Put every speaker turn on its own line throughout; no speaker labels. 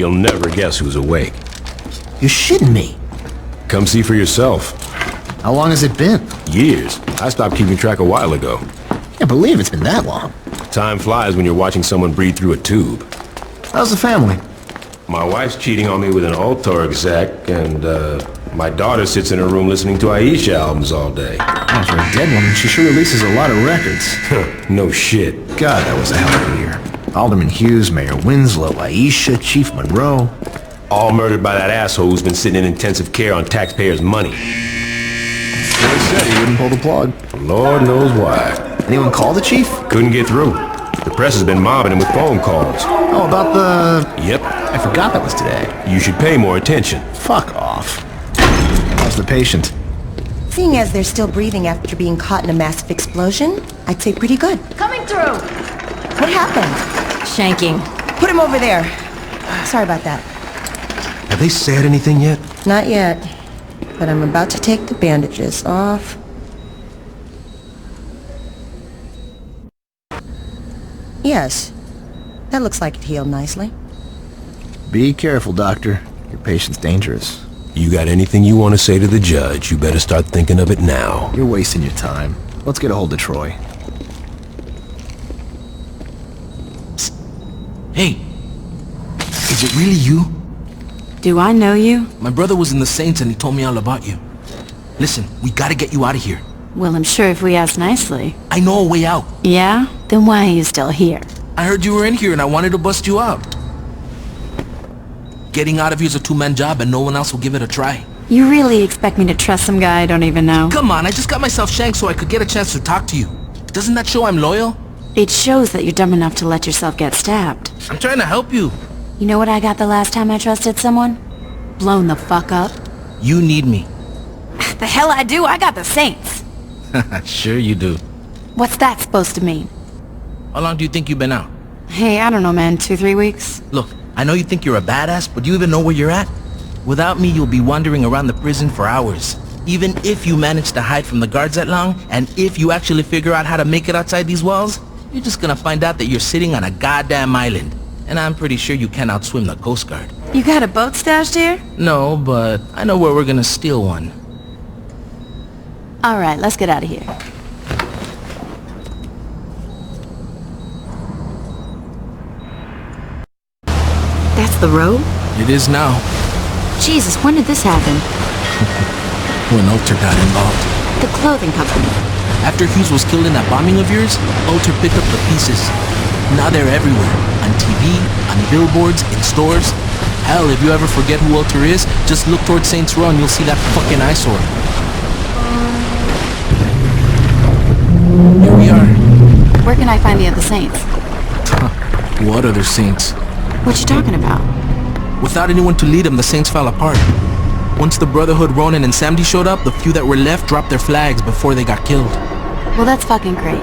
you'll never guess who's awake.
You're shitting me.
Come see for yourself.
How long has it been?
Years. I stopped keeping track a while ago.
Can't believe it's been that long.
Time flies when you're watching someone breathe through a tube.
How's the family?
My wife's cheating on me with an Ultor exec, and my daughter sits in her room listening to Aisha albums all day.
Oh, for a dead woman, she sure releases a lot of records.
No shit.
God, that was a hell of a year. Alderman Hughes, Mayor Winslow, Aisha, Chief Monroe.
All murdered by that asshole who's been sitting in intensive care on taxpayers' money.
He said he wouldn't pull the plug.
Lord knows why.
Anyone call the chief?
Couldn't get through. The press has been mobbing him with phone calls.
Oh, about the...
Yep.
I forgot that was today.
You should pay more attention.
Fuck off. How's the patient?
Seeing as they're still breathing after being caught in a massive explosion, I'd say pretty good.
Coming through!
What happened?
Shanking.
Put him over there. Sorry about that.
Have they said anything yet?
Not yet. But I'm about to take the bandages off. Yes. That looks like it healed nicely.
Be careful, Doctor. Your patient's dangerous.
You got anything you want to say to the judge, you better start thinking of it now.
You're wasting your time. Let's get a hold of Troy.
Psst. Hey. Is it really you?
Do I know you?
My brother was in the Saints and he told me all about you. Listen, we gotta get you out of here.
Well, I'm sure if we ask nicely.
I know a way out.
Yeah? Then why are you still here?
I heard you were in here and I wanted to bust you out. Getting out of here is a two-man job and no one else will give it a try.
You really expect me to trust some guy I don't even know?
Come on, I just got myself shanked so I could get a chance to talk to you. Doesn't that show I'm loyal?
It shows that you're dumb enough to let yourself get stabbed.
I'm trying to help you.
You know what I got the last time I trusted someone? Blown the fuck up.
You need me.
The hell I do? I got the Saints.
Sure you do.
What's that supposed to mean?
How long do you think you've been out?
Hey, I don't know, man. 2-3 weeks?
Look, I know you think you're a badass, but do you even know where you're at? Without me, you'll be wandering around the prison for hours. Even if you manage to hide from the guards that long, and if you actually figure out how to make it outside these walls, you're just gonna find out that you're sitting on a goddamn island. And I'm pretty sure you can't outswim the Coast Guard.
You got a boat stashed here?
No, but I know where we're gonna steal one.
Alright, let's get out of here. That's the road?
It is now.
Jesus, when did this happen?
When Ultor got involved.
The clothing company.
After Hughes was killed in that bombing of yours, Ultor picked up the pieces. Now they're everywhere. On TV, on billboards, in stores. Hell, if you ever forget who Ultor is, just look towards Saints Row and you'll see that fucking eyesore. Here we are.
Where can I find the other Saints?
What other Saints?
What you talking about?
Without anyone to lead them, the Saints fell apart. Once the Brotherhood, Ronin, and Samedi showed up, the few that were left dropped their flags before they got killed.
Well, that's fucking great.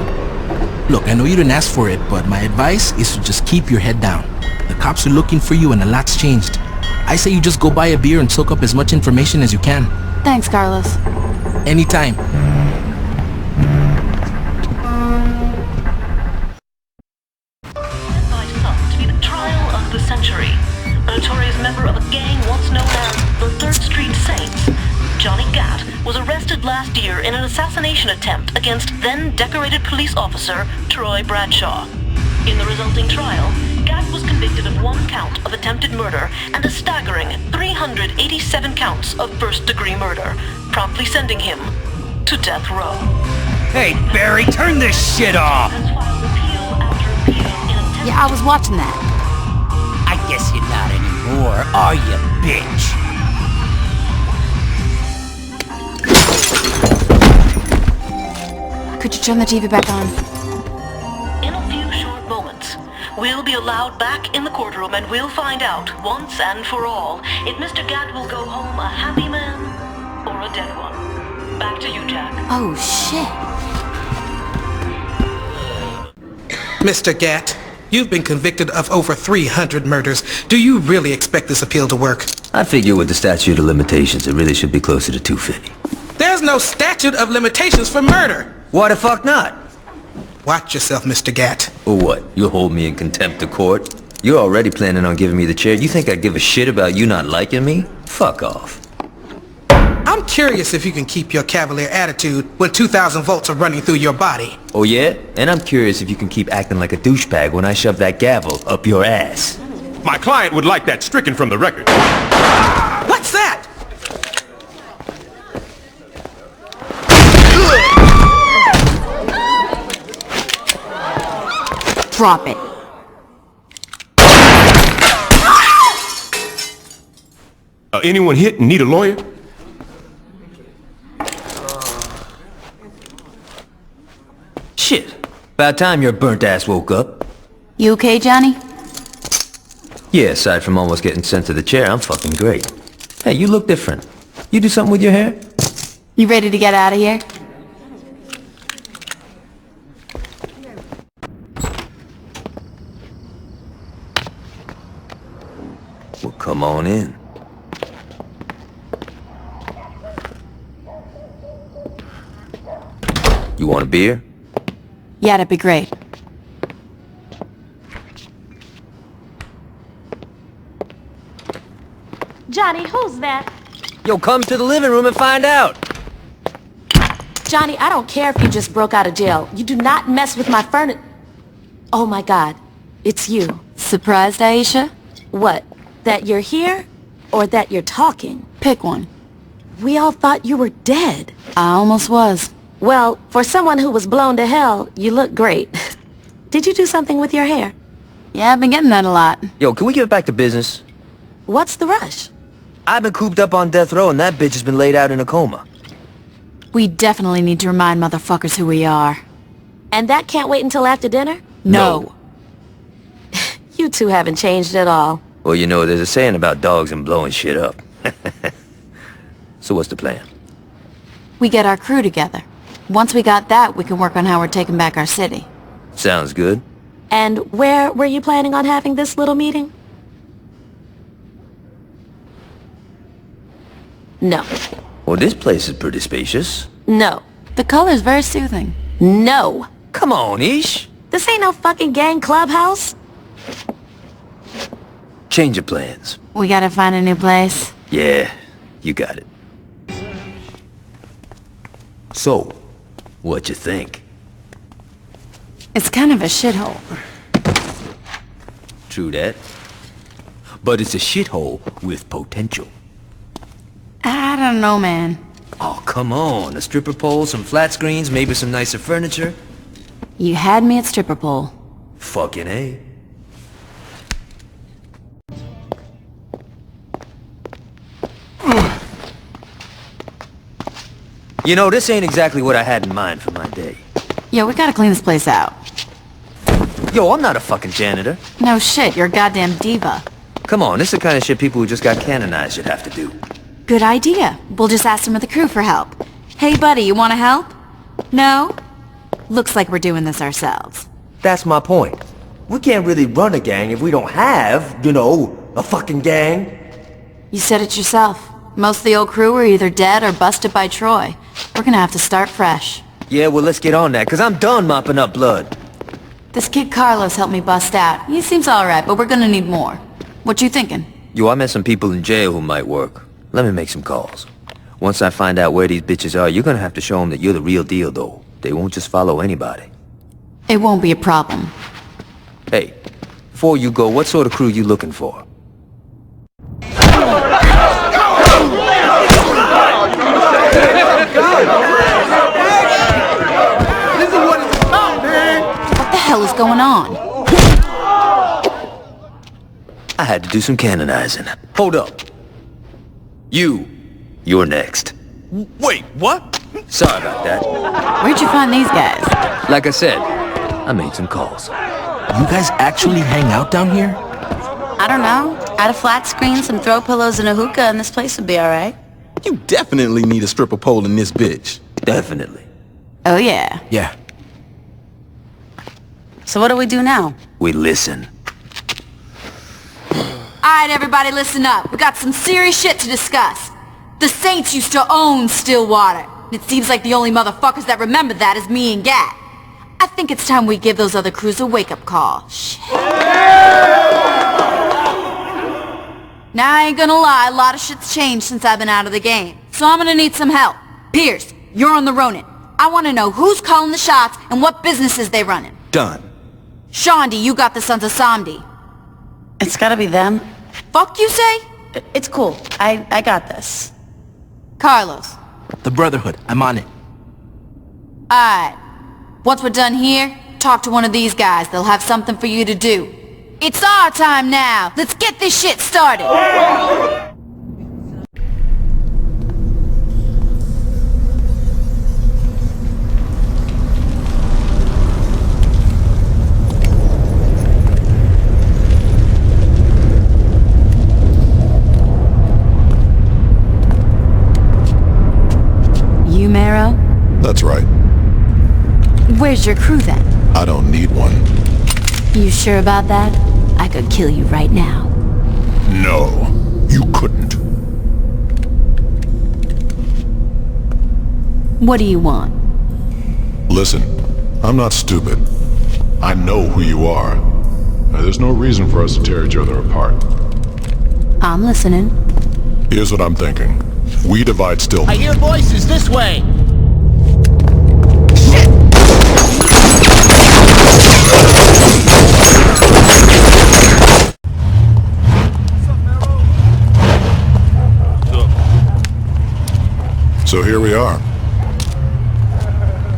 Look, I know you didn't ask for it, but my advice is to just keep your head down. The cops are looking for you and a lot's changed. I say you just go buy a beer and soak up as much information as you can.
Thanks, Carlos.
Anytime.
Night up to be the trial of the century. A notorious member of a gang once known as the 3rd Street Saints, Johnny Gat, was arrested last year in an assassination attempt against then-decorated police officer Troy Bradshaw. In the resulting trial, Gat was convicted of 1 count of attempted murder and a staggering 387 counts of first-degree murder, promptly sending him to death row.
Hey, Barry, turn this shit off!
Has filed appeal after appeal in a
Yeah, I was watching that.
I guess you're not anymore, are you, bitch?
Could you turn the TV back on?
In a few short moments, we'll be allowed back in the courtroom and we'll find out, once and for all, if Mr. Gat will go home a happy man or a dead one. Back to you, Jack.
Oh, shit.
Mr. Gat, you've been convicted of over 300 murders. Do you really expect this appeal to work?
I figure with the statute of limitations, it really should be closer to 250.
There's no statute of limitations for murder!
Why the fuck not?
Watch yourself, Mr. Gat.
Or what? You'll hold me in contempt of court? You're already planning on giving me the chair. You think I give a shit about you not liking me? Fuck off.
I'm curious if you can keep your cavalier attitude when 2,000 volts are running through your body.
Oh yeah? And I'm curious if you can keep acting like a douchebag when I shove that gavel up your ass.
My client would like that stricken from the record.
What's that?
Drop it.
Anyone hit and need a lawyer?
Shit. About time your burnt ass woke up.
You okay, Johnny?
Yeah, aside from almost getting sent to the chair, I'm fucking great. Hey, you look different. You do something with your hair?
You ready to get out of here?
Well, come on in. You want a beer?
Yeah, that'd be great.
Johnny, who's that?
Yo, come to the living room and find out.
Johnny, I don't care if you just broke out of jail. You do not mess with my furniture. Oh my God, it's you.
Surprised, Aisha?
What? That you're here? Or that you're talking?
Pick one.
We all thought you were dead.
I almost was.
Well, for someone who was blown to hell, you look great. Did you do something with your hair?
Yeah, I've been getting that a lot.
Yo, can we get back to business?
What's the rush?
I've been cooped up on death row and that bitch has been laid out in a coma.
We definitely need to remind motherfuckers who we are.
And that can't wait until after dinner?
No.
You two haven't changed at all.
Well, you know, there's a saying about dogs and blowing shit up. So what's the plan?
We get our crew together. Once we got that, we can work on how we're taking back our city.
Sounds good.
And where were you planning on having this little meeting? No.
Well, this place is pretty spacious.
No.
The color's very soothing.
No.
Come on, Ish.
This ain't no fucking gang clubhouse.
Change of plans.
We gotta find a new place.
Yeah, you got it. So, what you think?
It's kind of a shithole.
True that. But it's a shithole with potential.
I don't know, man.
Oh, come on. A stripper pole, some flat screens, maybe some nicer furniture.
You had me at stripper pole.
Fucking A. You know, this ain't exactly what I had in mind for my day.
Yo, we gotta clean this place out.
Yo, I'm not a fucking janitor.
No shit, you're a goddamn diva.
Come on, this is the kind of shit people who just got canonized should have to do.
Good idea. We'll just ask some of the crew for help. Hey, buddy, you wanna help? No? Looks like we're doing this ourselves.
That's my point. We can't really run a gang if we don't have, you know, a fucking gang.
You said it yourself. Most of the old crew are either dead or busted by Troy. We're gonna have to start fresh.
Yeah, well, let's get on that, because I'm done mopping up blood.
This kid Carlos helped me bust out. He seems alright, but we're gonna need more. What you thinking?
Yo, I met some people in jail who might work. Let me make some calls. Once I find out where these bitches are, you're gonna have to show them that you're the real deal, though. They won't just follow anybody.
It won't be a problem.
Hey, before you go, what sort of crew you looking for?
What the hell is going on?
I had to do some canonizing. Hold up. You're next.
Wait, what?
Sorry about that.
Where'd you find these guys?
Like I said, I made some calls.
You guys actually hang out down here?
I don't know. Add a flat screen, some throw pillows, and a hookah, and this place would be alright.
You definitely need a stripper pole in this bitch.
Definitely.
Oh, yeah.
Yeah.
So what do we do now?
We listen.
Alright, everybody, listen up. We got some serious shit to discuss. The Saints used to own Stillwater. It seems like the only motherfuckers that remember that is me and Gat. I think it's time we give those other crews a wake-up call. Shit. Now I ain't gonna lie, a lot of shit's changed since I've been out of the game. So I'm gonna need some help. Pierce, you're on the Ronin. I wanna know who's calling the shots and what businesses they running.
Done.
Shondi, you got the Sons of Samedi.
It's gotta be them.
Fuck you say?
It's cool. I got this.
Carlos.
The Brotherhood. I'm on it.
Alright. Once we're done here, talk to one of these guys. They'll have something for you to do. It's our time now! Let's get this shit started! You, Marrow?
That's right.
Where's your crew then?
I don't need one.
You sure about that? I could kill you right now.
No, you couldn't.
What do you want?
Listen, I'm not stupid. I know who you are. There's no reason for us to tear each other apart.
I'm listening.
Here's what I'm thinking. We divide still.
I hear voices this way!
So here we are.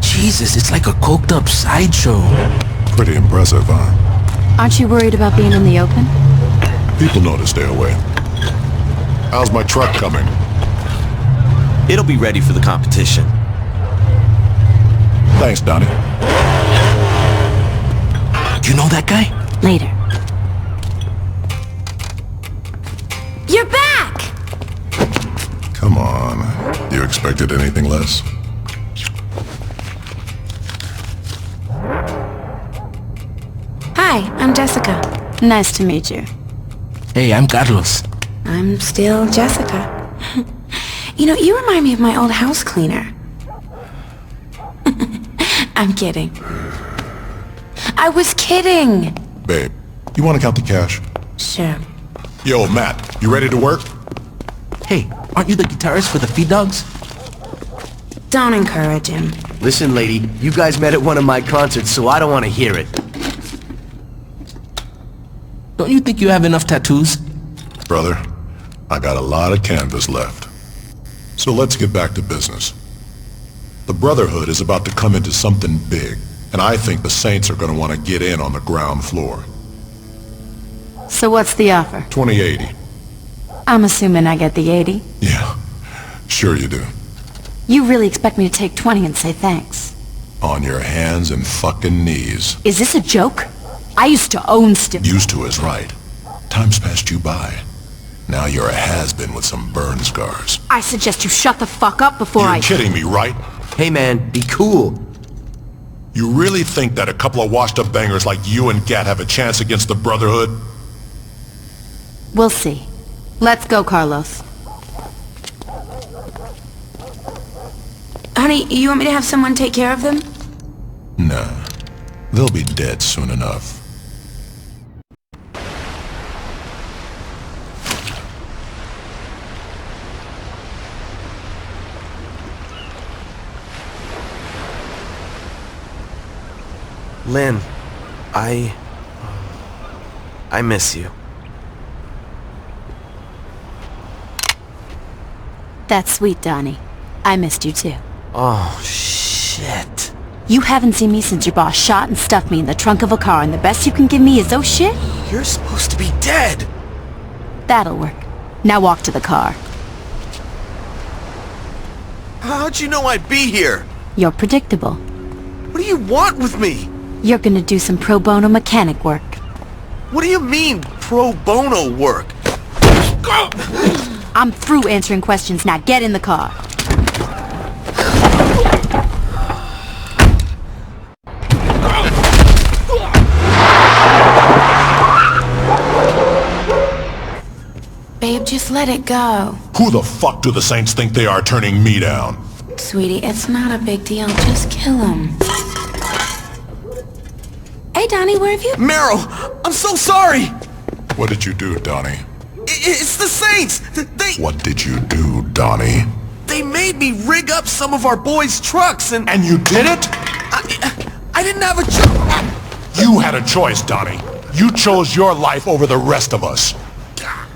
Jesus, it's like a coked up sideshow.
Pretty impressive, huh?
Aren't you worried about being in the open?
People know to stay away. How's my truck coming?
It'll be ready for the competition.
Thanks, Donnie.
You know that guy?
Later. You're back!
Come on. You expected anything less?
Hi, I'm Jessica.
Nice to meet you.
Hey, I'm Carlos.
I'm still Jessica. You know, you remind me of my old house cleaner. I'm kidding. I was kidding!
Babe, you want to count the cash?
Sure.
Yo, Matt, you ready to work?
Hey, aren't you the guitarist for the Feed Dogs?
Don't encourage him.
Listen, lady, you guys met at one of my concerts, so I don't want to hear it.
Don't you think you have enough tattoos?
Brother, I got a lot of canvas left. So let's get back to business. The Brotherhood is about to come into something big, and I think the Saints are going to want to get in on the ground floor.
So what's the offer?
2080.
I'm assuming I get the 80.
Yeah, sure you do.
You really expect me to take 20 and say thanks?
On your hands and fucking knees.
Is this a joke? I used to own still.
Used to is right. Time's passed you by. Now you're a has-been with some burn scars.
I suggest you shut the fuck up before
You're kidding me, right?
Hey man, be cool.
You really think that a couple of washed-up bangers like you and Gat have a chance against the Brotherhood?
We'll see. Let's go, Carlos.
Honey, you want me to have someone take care of them?
Nah. They'll be dead soon enough.
Lynn, I miss you.
That's sweet, Donnie. I missed you too.
Oh, shit.
You haven't seen me since your boss shot and stuffed me in the trunk of a car, and the best you can give me is oh shit?
You're supposed to be dead.
That'll work. Now walk to the car.
How'd you know I'd be here?
You're predictable.
What do you want with me?
You're gonna do some pro bono mechanic work.
What do you mean, pro bono work?
I'm through answering questions now. Get in the car.
Babe, just let it go.
Who the fuck do the Saints think they are turning me down?
Sweetie, it's not a big deal. Just kill him. Hey, Donnie, where have you...
Meryl, I'm so sorry!
What did you do, Donnie?
It's the Saints! They...
What did you do, Donnie?
They made me rig up some of our boys' trucks and...
And you did it?
I didn't have a choice.
You had a choice, Donnie. You chose your life over the rest of us.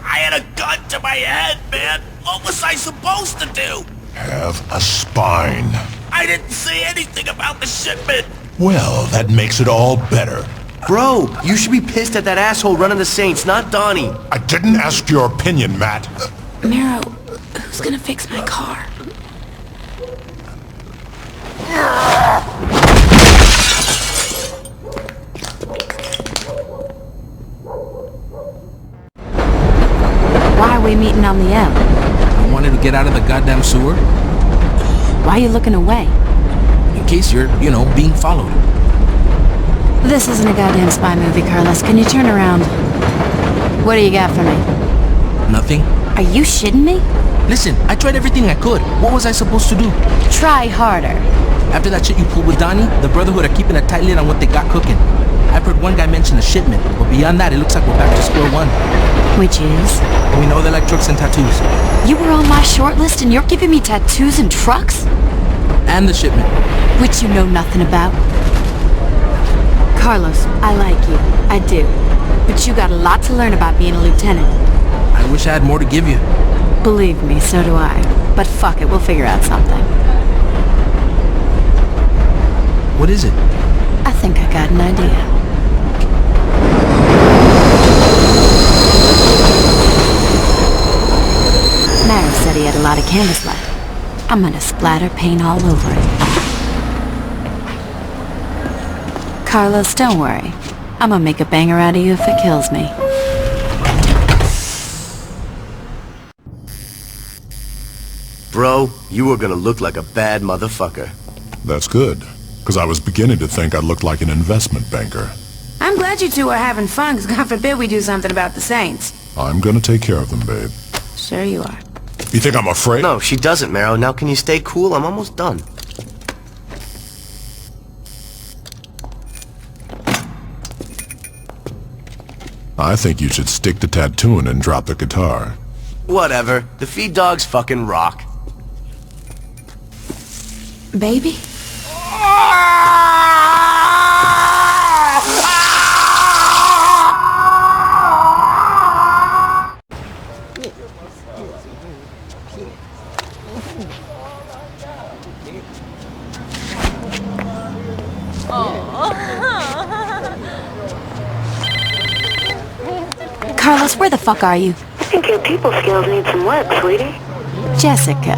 I had a gun to my head, man. What was I supposed to do?
Have a spine.
I didn't say anything about the shipment.
Well, that makes it all better.
Bro, you should be pissed at that asshole running the Saints, not Donnie.
I didn't ask your opinion, Matt.
Mero, who's gonna fix my car?
Why are we meeting on the L?
I wanted to get out of the goddamn sewer.
Why are you looking away?
In case you're, being followed.
This isn't a goddamn spy movie, Carlos. Can you turn around? What do you got for me?
Nothing.
Are you shitting me?
Listen, I tried everything I could. What was I supposed to do?
Try harder.
After that shit you pulled with Donnie, the Brotherhood are keeping a tight lid on what they got cooking. I've heard one guy mention a shipment, but beyond that, it looks like we're back to square one.
Which is?
We know they like trucks and tattoos.
You were on my short list and you're giving me tattoos and trucks?
And the shipment.
Which you know nothing about. Carlos, I like you. I do. But you got a lot to learn about being a lieutenant.
I wish I had more to give you.
Believe me, so do I. But fuck it, we'll figure out something.
What is it?
I think I got an idea. Mara said he had a lot of canvas left. I'm gonna splatter paint all over it. Carlos, don't worry. I'm gonna make a banger out of you if it kills me.
Bro, you are gonna look like a bad motherfucker.
That's good, because I was beginning to think I looked like an investment banker.
I'm glad you two are having fun, because God forbid we do something about the Saints.
I'm gonna take care of them, babe.
Sure you are.
You think I'm afraid?
No, she doesn't, Mero. Now can you stay cool? I'm almost done.
I think you should stick to tattooing and drop the guitar.
Whatever. The feed dogs fucking rock.
Baby?
Carlos, where the fuck are you?
I think your people skills need some work, sweetie.
Jessica,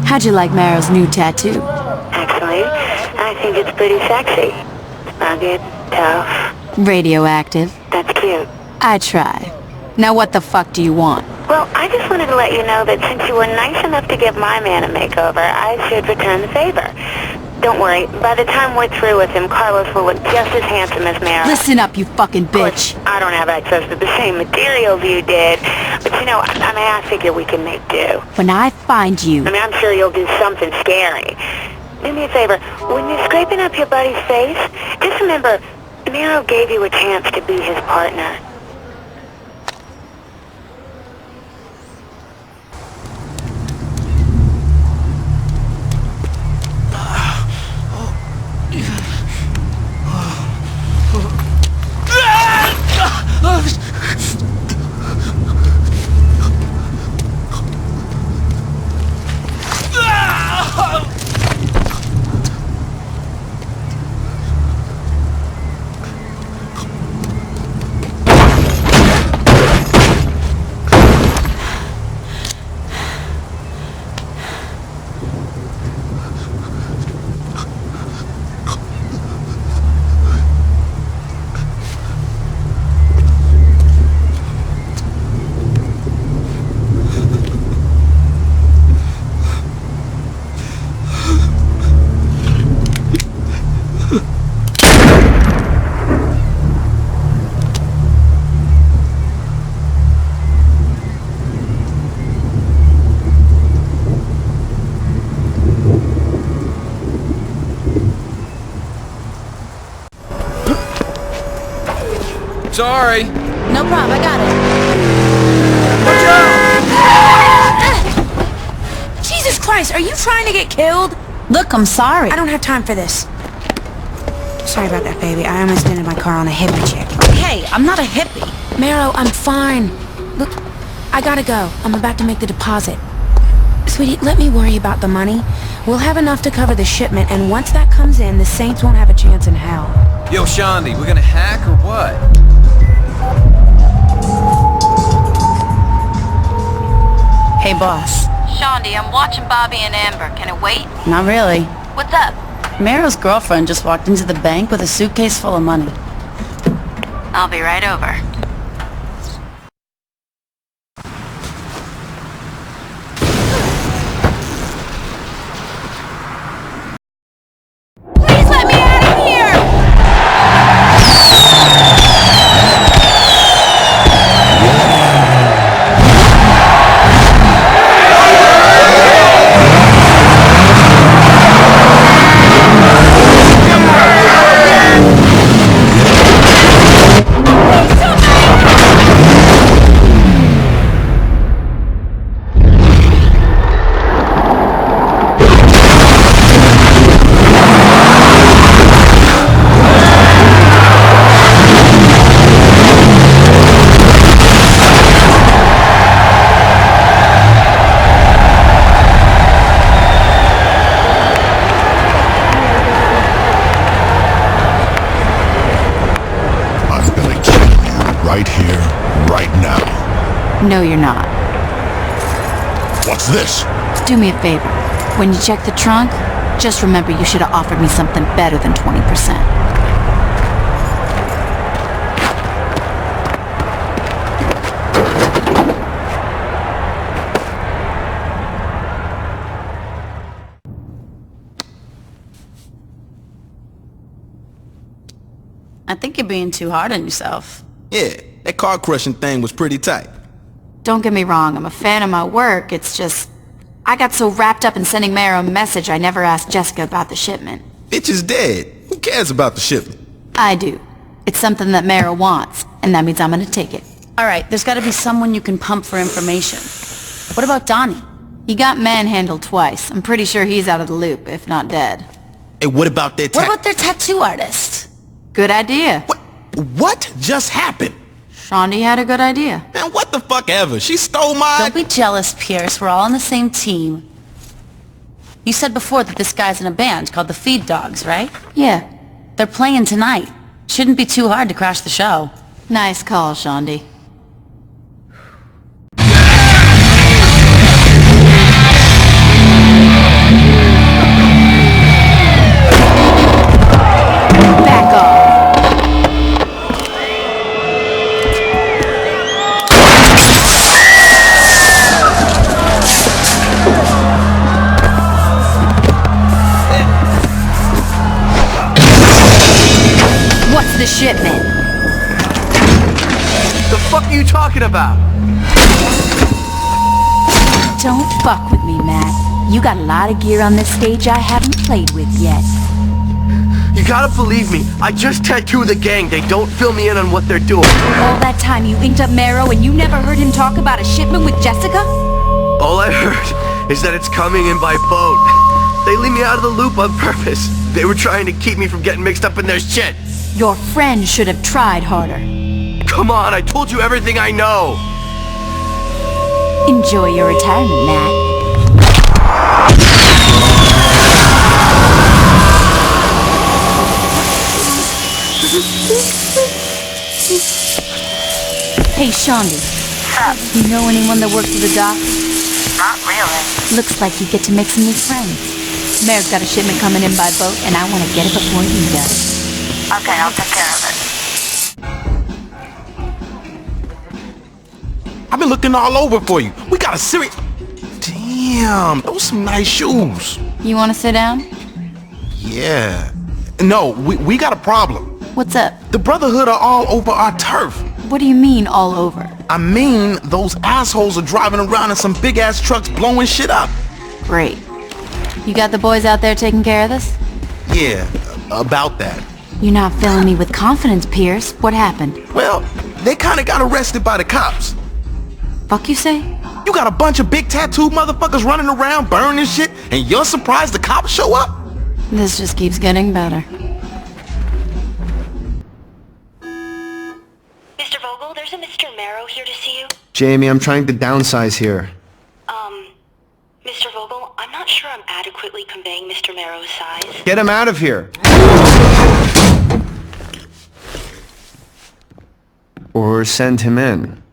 how'd you like Maro's new tattoo?
Actually, I think it's pretty sexy. Rugged, tough.
Radioactive.
That's cute.
I try. Now what the fuck do you want?
Well, I just wanted to let you know that since you were nice enough to give my man a makeover, I should return the favor. Don't worry, by the time we're through with him, Carlos will look just as handsome as Mara.
Listen up, you fucking bitch.
Of course, I don't have access to the same materials you did, but I figure we can make do.
When I find you...
I'm sure you'll do something scary. Do me a favor, when you're scraping up your buddy's face, just remember, Mero gave you a chance to be his partner.
Sorry.
No problem, I got it. Watch out! Jesus Christ, are you trying to get killed?
Look, I'm sorry.
I don't have time for this. Sorry about that, baby. I almost ended my car on a hippie chick.
Hey, I'm not a hippie.
Marrow, I'm fine. Look, I gotta go. I'm about to make the deposit. Sweetie, let me worry about the money. We'll have enough to cover the shipment, and once that comes in, the Saints won't have a chance in hell.
Yo, Shondi, we gonna hack or what?
Hey, boss.
Shondi, I'm watching Bobby and Amber. Can it wait?
Not really.
What's up?
Marrow's girlfriend just walked into the bank with a suitcase full of money.
I'll be right over.
Please let me out of here!
Right here, right now.
No, you're not.
What's this?
Do me a favor. When you check the trunk, just remember you should have offered me something better than 20%.
I think you're being too hard on yourself.
Yeah, that car crushing thing was pretty tight.
Don't get me wrong, I'm a fan of my work, it's just... I got so wrapped up in sending Mara a message I never asked Jessica about the shipment.
Bitch is dead. Who cares about the shipment?
I do. It's something that Mara wants, and that means I'm gonna take it.
Alright, there's gotta be someone you can pump for information. What about Donnie?
He got manhandled twice. I'm pretty sure he's out of the loop, if not dead.
Hey, what about their
What about their tattoo artist?
Good idea.
What just happened?
Shondi had a good idea.
Man, what the fuck ever? She stole my...
Don't be jealous, Pierce. We're all on the same team. You said before that this guy's in a band called the Feed Dogs, right?
Yeah.
They're playing tonight. Shouldn't be too hard to crash the show.
Nice call, Shondi. Back off. What's the shipment?
The fuck are you talking about?
Don't fuck with me, Matt. You got a lot of gear on this stage I haven't played with yet.
You gotta believe me. I just tattooed the gang. They don't fill me in on what they're doing.
All that time you inked up Marrow and you never heard him talk about a shipment with Jessica?
All I heard is that it's coming in by boat. They leave me out of the loop on purpose. They were trying to keep me from getting mixed up in their shit.
Your friend should have tried harder.
Come on, I told you everything I know.
Enjoy your retirement, Matt. Hey, Shondi. You know anyone that works at the dock?
Not really.
Looks like you get to make some new friends. Mare's got a shipment coming in by boat, and I want to get it before he does.
Okay, I'll take care of it.
I've been looking all over for you. We got a serious... Damn, those some nice shoes.
You want to sit down?
Yeah. No, we got a problem.
What's up?
The Brotherhood are all over our turf.
What do you mean, all over?
I mean, those assholes are driving around in some big-ass trucks blowing shit up.
Great. You got the boys out there taking care of this?
Yeah, about that.
You're not filling me with confidence, Pierce. What happened?
Well, they kinda got arrested by the cops.
Fuck you say?
You got a bunch of big tattooed motherfuckers running around burning shit, and you're surprised the cops show up?
This just keeps getting better.
Mr. Vogel, there's a Mr. Marrow here to see you.
Jamie, I'm trying to downsize here.
Mr. Vogel, I'm not sure I'm adequately conveying Mr. Marrow's size.
Get him out of here! Or send him in.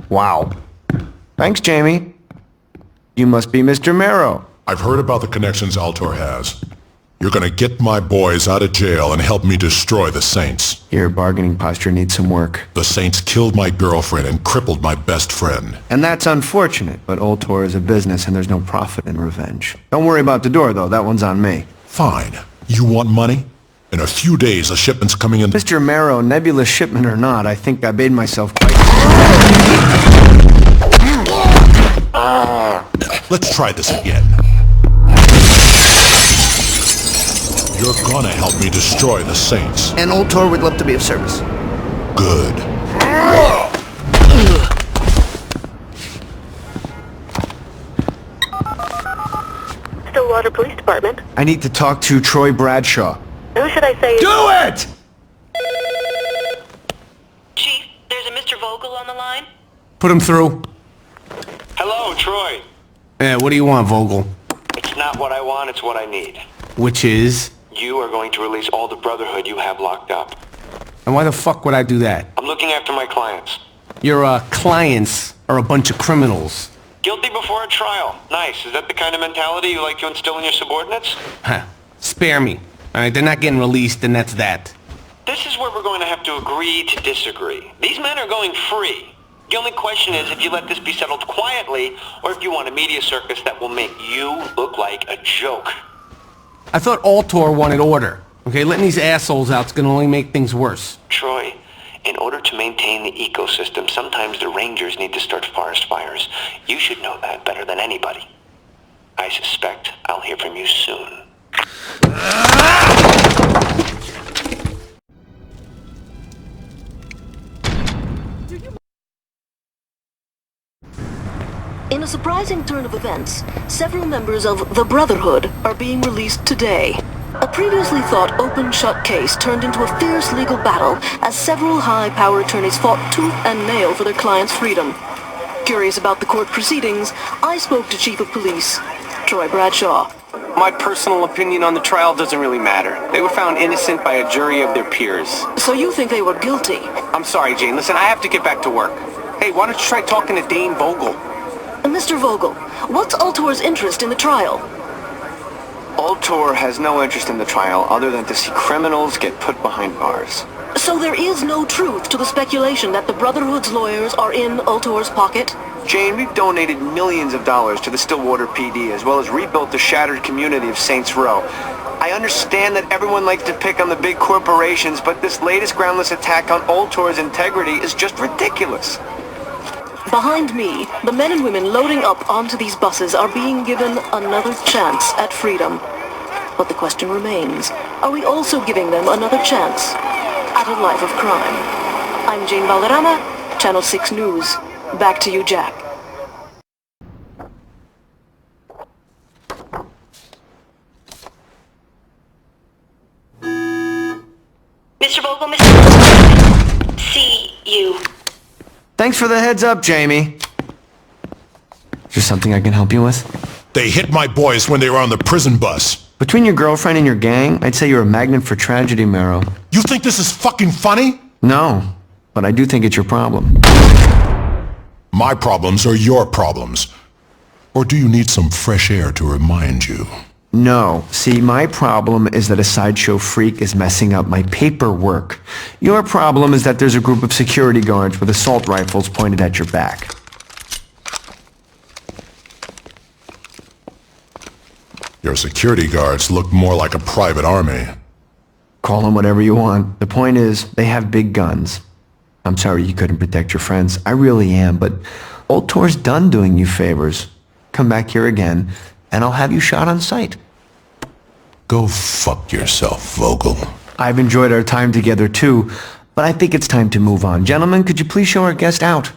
Wow. Thanks, Jamie. You must be Mr. Marrow.
I've heard about the connections Ultor has. You're gonna get my boys out of jail and help me destroy the Saints.
Your bargaining posture needs some work.
The Saints killed my girlfriend and crippled my best friend.
And that's unfortunate, but Ultor is a business and there's no profit in revenge. Don't worry about the door, though. That one's on me.
Fine. You want money? In a few days, a shipment's coming in.
Mr. Marrow, nebulous shipment or not, I think I made myself quite...
Let's try this again. You're gonna help me destroy the Saints.
And Ultor would love to be of service.
Good.
Stillwater Police Department.
I need to talk to Troy Bradshaw.
Who should I say?
Do it!
Chief, there's a Mr. Vogel on the line.
Put him through.
Hello, Troy.
Yeah, what do you want, Vogel?
It's not what I want, it's what I need.
Which is?
You are going to release all the Brotherhood you have locked up.
And why the fuck would I do that?
I'm looking after my clients.
Your, clients are a bunch of criminals.
Guilty before a trial. Nice. Is that the kind of mentality you like to instill in your subordinates?
Huh. Spare me. Alright, they're not getting released, and that's that.
This is where we're going to have to agree to disagree. These men are going free. The only question is if you let this be settled quietly, or if you want a media circus that will make you look like a joke.
I thought Ultor wanted order. Okay, letting these assholes out's gonna only make things worse.
Troy, in order to maintain the ecosystem, sometimes the rangers need to start forest fires. You should know that better than anybody. I suspect I'll hear from you soon.
In a surprising turn of events, several members of the Brotherhood are being released today. A previously thought open-shut case turned into a fierce legal battle as several high-power attorneys fought tooth and nail for their clients' freedom. Curious about the court proceedings, I spoke to Chief of Police, Troy Bradshaw.
My personal opinion on the trial doesn't really matter. They were found innocent by a jury of their peers.
So you think they were guilty?
I'm sorry, Jane. Listen, I have to get back to work. Hey, why don't you try talking to Dane Vogel?
Mr. Vogel, what's Ultor's interest in the trial?
Ultor has no interest in the trial other than to see criminals get put behind bars.
So there is no truth to the speculation that the Brotherhood's lawyers are in Ultor's pocket?
Jane, we've donated millions of dollars to the Stillwater PD as well as rebuilt the shattered community of Saints Row. I understand that everyone likes to pick on the big corporations, but this latest groundless attack on Ultor's integrity is just ridiculous.
Behind me, the men and women loading up onto these buses are being given another chance at freedom. But the question remains, are we also giving them another chance at a life of crime? I'm Jane Valderrama, Channel 6 News. Back to you, Jack. Mr. Vogel, Mr. See you.
Thanks for the heads up, Jamie. Is there something I can help you with?
They hit my boys when they were on the prison bus.
Between your girlfriend and your gang, I'd say you're a magnet for tragedy, Marrow.
You think this is fucking funny?
No, but I do think it's your problem.
My problems are your problems. Or do you need some fresh air to remind you?
No. See, my problem is that a sideshow freak is messing up my paperwork. Your problem is that there's a group of security guards with assault rifles pointed at your back.
Your security guards look more like a private army.
Call them whatever you want. The point is, they have big guns. I'm sorry you couldn't protect your friends. I really am, but Ultor's done doing you favors. Come back here again, and I'll have you shot on sight.
Go fuck yourself, Vogel.
I've enjoyed our time together too, but I think it's time to move on. Gentlemen, could you please show our guest out?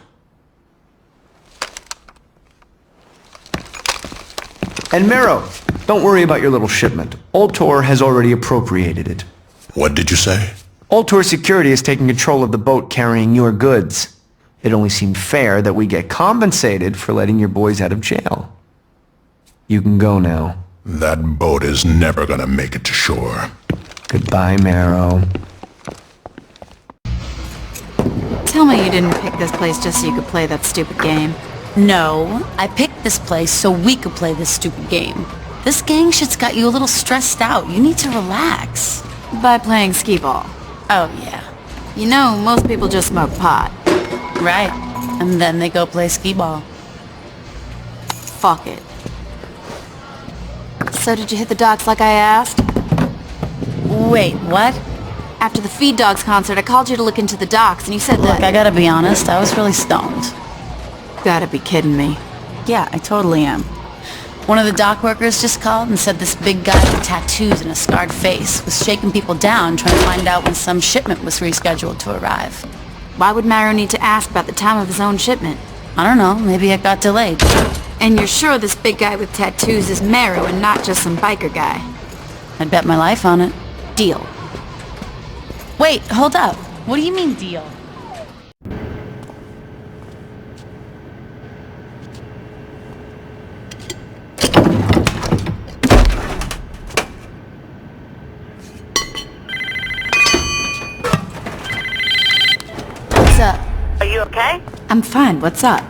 And Mero, don't worry about your little shipment. Ultor has already appropriated it.
What did you say?
Ultor Security is taking control of the boat carrying your goods. It only seemed fair that we get compensated for letting your boys out of jail. You can go now.
That boat is never gonna make it to shore.
Goodbye, Mero.
Tell me you didn't pick this place just so you could play that stupid game.
No, I picked this place so we could play this stupid game. This gang shit's got you a little stressed out. You need to relax.
By playing skee-ball.
Oh, yeah.
You know, most people just smoke pot.
Right. And then they go play skee-ball.
Fuck it. So did you hit the docks like I asked?
Wait, what?
After the Feed Dogs concert, I called you to look into the docks, and you said that...
Look, I gotta be honest, I was really stoned.
Gotta be kidding me.
Yeah, I totally am. One of the dock workers just called and said this big guy with tattoos and a scarred face was shaking people down trying to find out when some shipment was rescheduled to arrive.
Why would Mero need to ask about the time of his own shipment?
I don't know, maybe it got delayed.
And you're sure this big guy with tattoos is Mero and not just some biker guy?
I'd bet my life on it.
Deal.
Wait, hold up. What do you mean, deal?
What's up?
Are you okay?
I'm fine. What's up?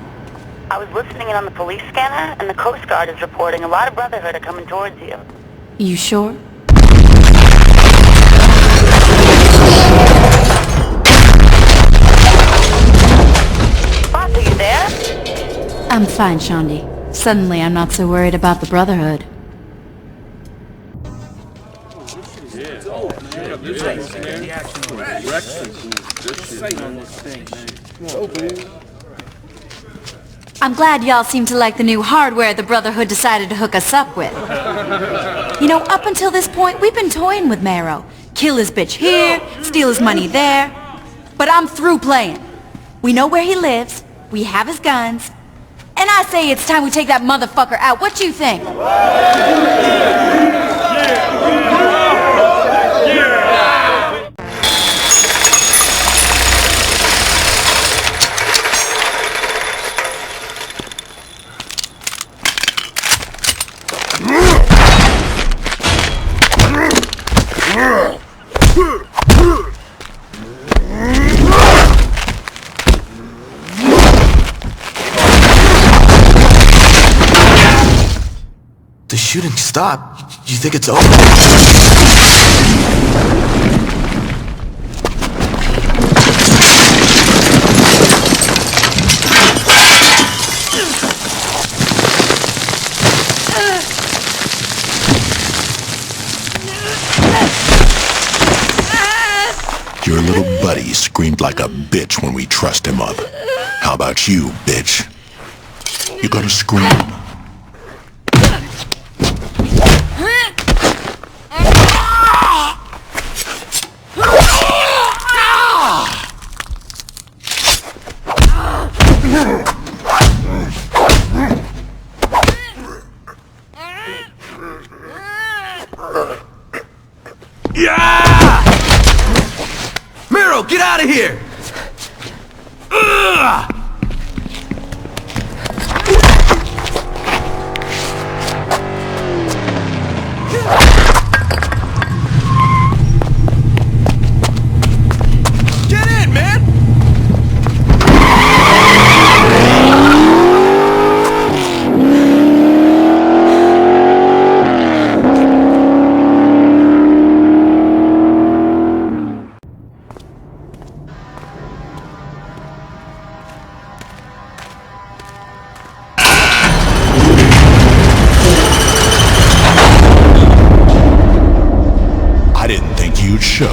I was listening in on the police scanner, and the Coast Guard is reporting a lot of Brotherhood are coming towards you.
You sure?
Boss, are you there?
I'm fine, Shondi. Suddenly, I'm not so worried about the Brotherhood. I'm glad y'all seem to like the new hardware the Brotherhood decided to hook us up with. You know, up until this point, we've been toying with Mero. Kill his bitch here, steal his money there. But I'm through playing. We know where he lives, we have his guns, and I say it's time we take that motherfucker out. What you think?
The shooting stopped. You think it's over?
Your little buddy screamed like a bitch when we trussed him up. How about you, bitch? You gonna scream?
Yeah! Mero, get out of here! Ugh! Get in, man!
I didn't think you'd show.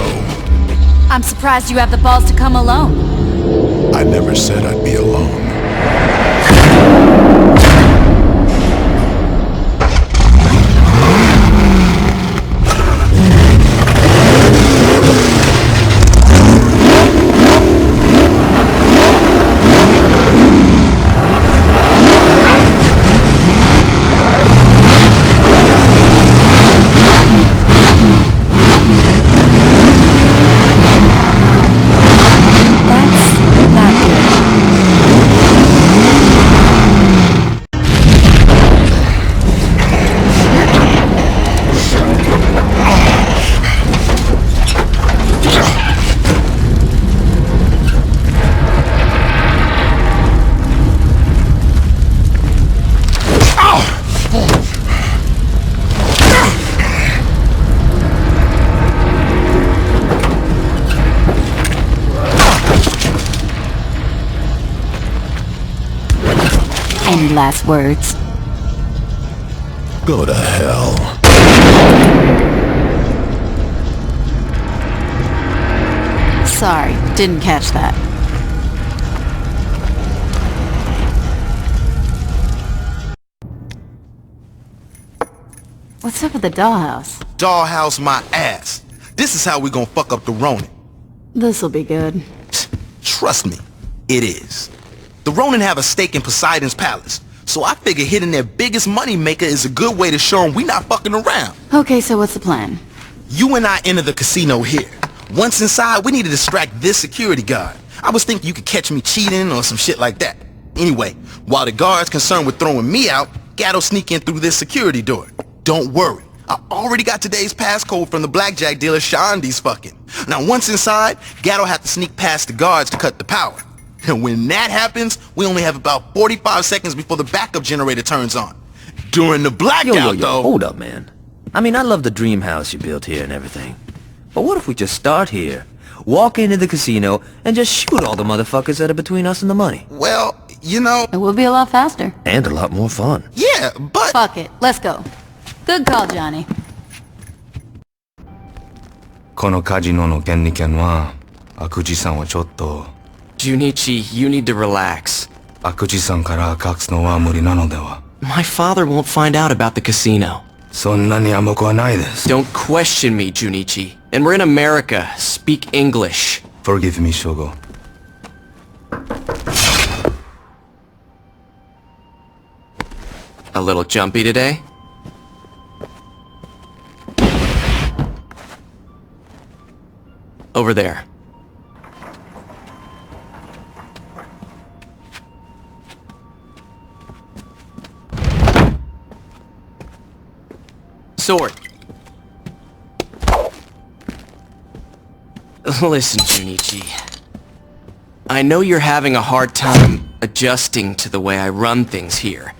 I'm surprised you have the balls to come alone.
I never said I'd be alone.
Any last words?
Go to hell.
Sorry, didn't catch that. What's up with the dollhouse?
Dollhouse my ass. This is how we gonna fuck up the Ronin.
This'll be good.
Trust me, it is. The Ronin have a stake in Poseidon's palace, so I figure hitting their biggest money maker is a good way to show them we not fucking around.
Okay, so what's the plan?
You and I enter the casino here. Once inside, we need to distract this security guard. I was thinking you could catch me cheating or some shit like that. Anyway, while the guard's concerned with throwing me out, Gatto sneak in through this security door. Don't worry, I already got today's passcode from the blackjack dealer Shandi's fucking. Now once inside, Gatto have to sneak past the guards to cut the power. And when that happens, we only have about 45 seconds before the backup generator turns on. During the blackout, though...
Hold up, man. I mean, I love the dream house you built here and everything. But what if we just start here, walk into the casino, and just shoot all the motherfuckers that are between us and the money?
Well, you know...
It will be a lot faster.
And a lot more fun.
Yeah, but...
Fuck it, let's go. Good call, Johnny.
このカジノの権利権は、Akujiさんはちょっと。
Junichi, you need to relax.
Akujiさんから隠すのは無理なのでは。
My father won't find out about the casino.
そんなに甘くはないです。
Don't question me, Junichi. And we're in America. Speak English.
Forgive me, Shogo.
A little jumpy today? Over there. Sword. Listen, Junichi. I know you're having a hard time adjusting to the way I run things here.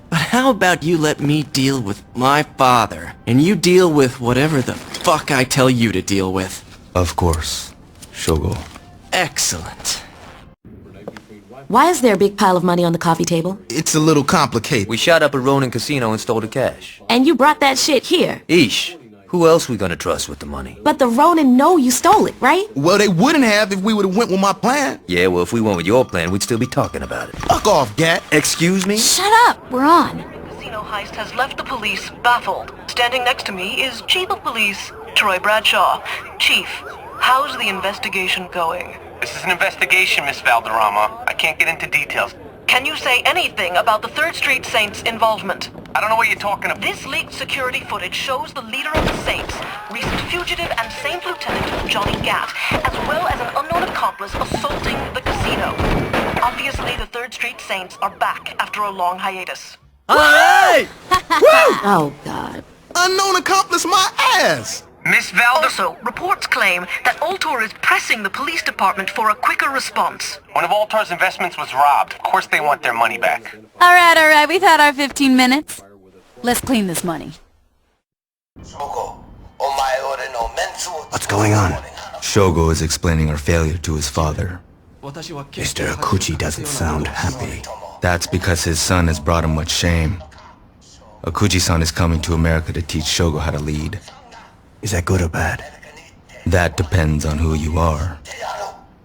But how about you let me deal with my father, and you deal with whatever the fuck I tell you to deal with?
Of course, Shogo.
Excellent.
Why is there a big pile of money on the coffee table?
It's a little complicated.
We shot up a Ronin casino and stole the cash.
And you brought that shit here?
Ish. Who else we gonna trust with the money?
But the Ronin know you stole it, right?
Well, they wouldn't have if we would've went with my plan.
Yeah, well, if we went with your plan, we'd still be talking about it.
Fuck off, Gat.
Excuse me?
Shut up, we're on.
Casino heist has left the police baffled. Standing next to me is Chief of Police Troy Bradshaw. Chief, how's the investigation going?
This is an investigation, Miss Valderrama. I can't get into details.
Can you say anything about the 3rd Street Saints' involvement?
I don't know what you're talking about.
This leaked security footage shows the leader of the Saints, recent fugitive and Saint Lieutenant Johnny Gat, as well as an unknown accomplice assaulting the casino. Obviously, the 3rd Street Saints are back after a long hiatus.
Alright!
Oh, God.
Unknown accomplice my ass!
Miss Valder... Also, reports claim that Ultor is pressing the police department for a quicker response.
One of Ultor's investments was robbed. Of course they want their money back.
Alright, we've had our 15 minutes. Let's clean this money.
What's going on? Shogo is explaining our failure to his father. Mr. Akuji doesn't sound happy. That's because his son has brought him much shame. Akuji-san is coming to America to teach Shogo how to lead. Is that good or bad? That depends on who you are.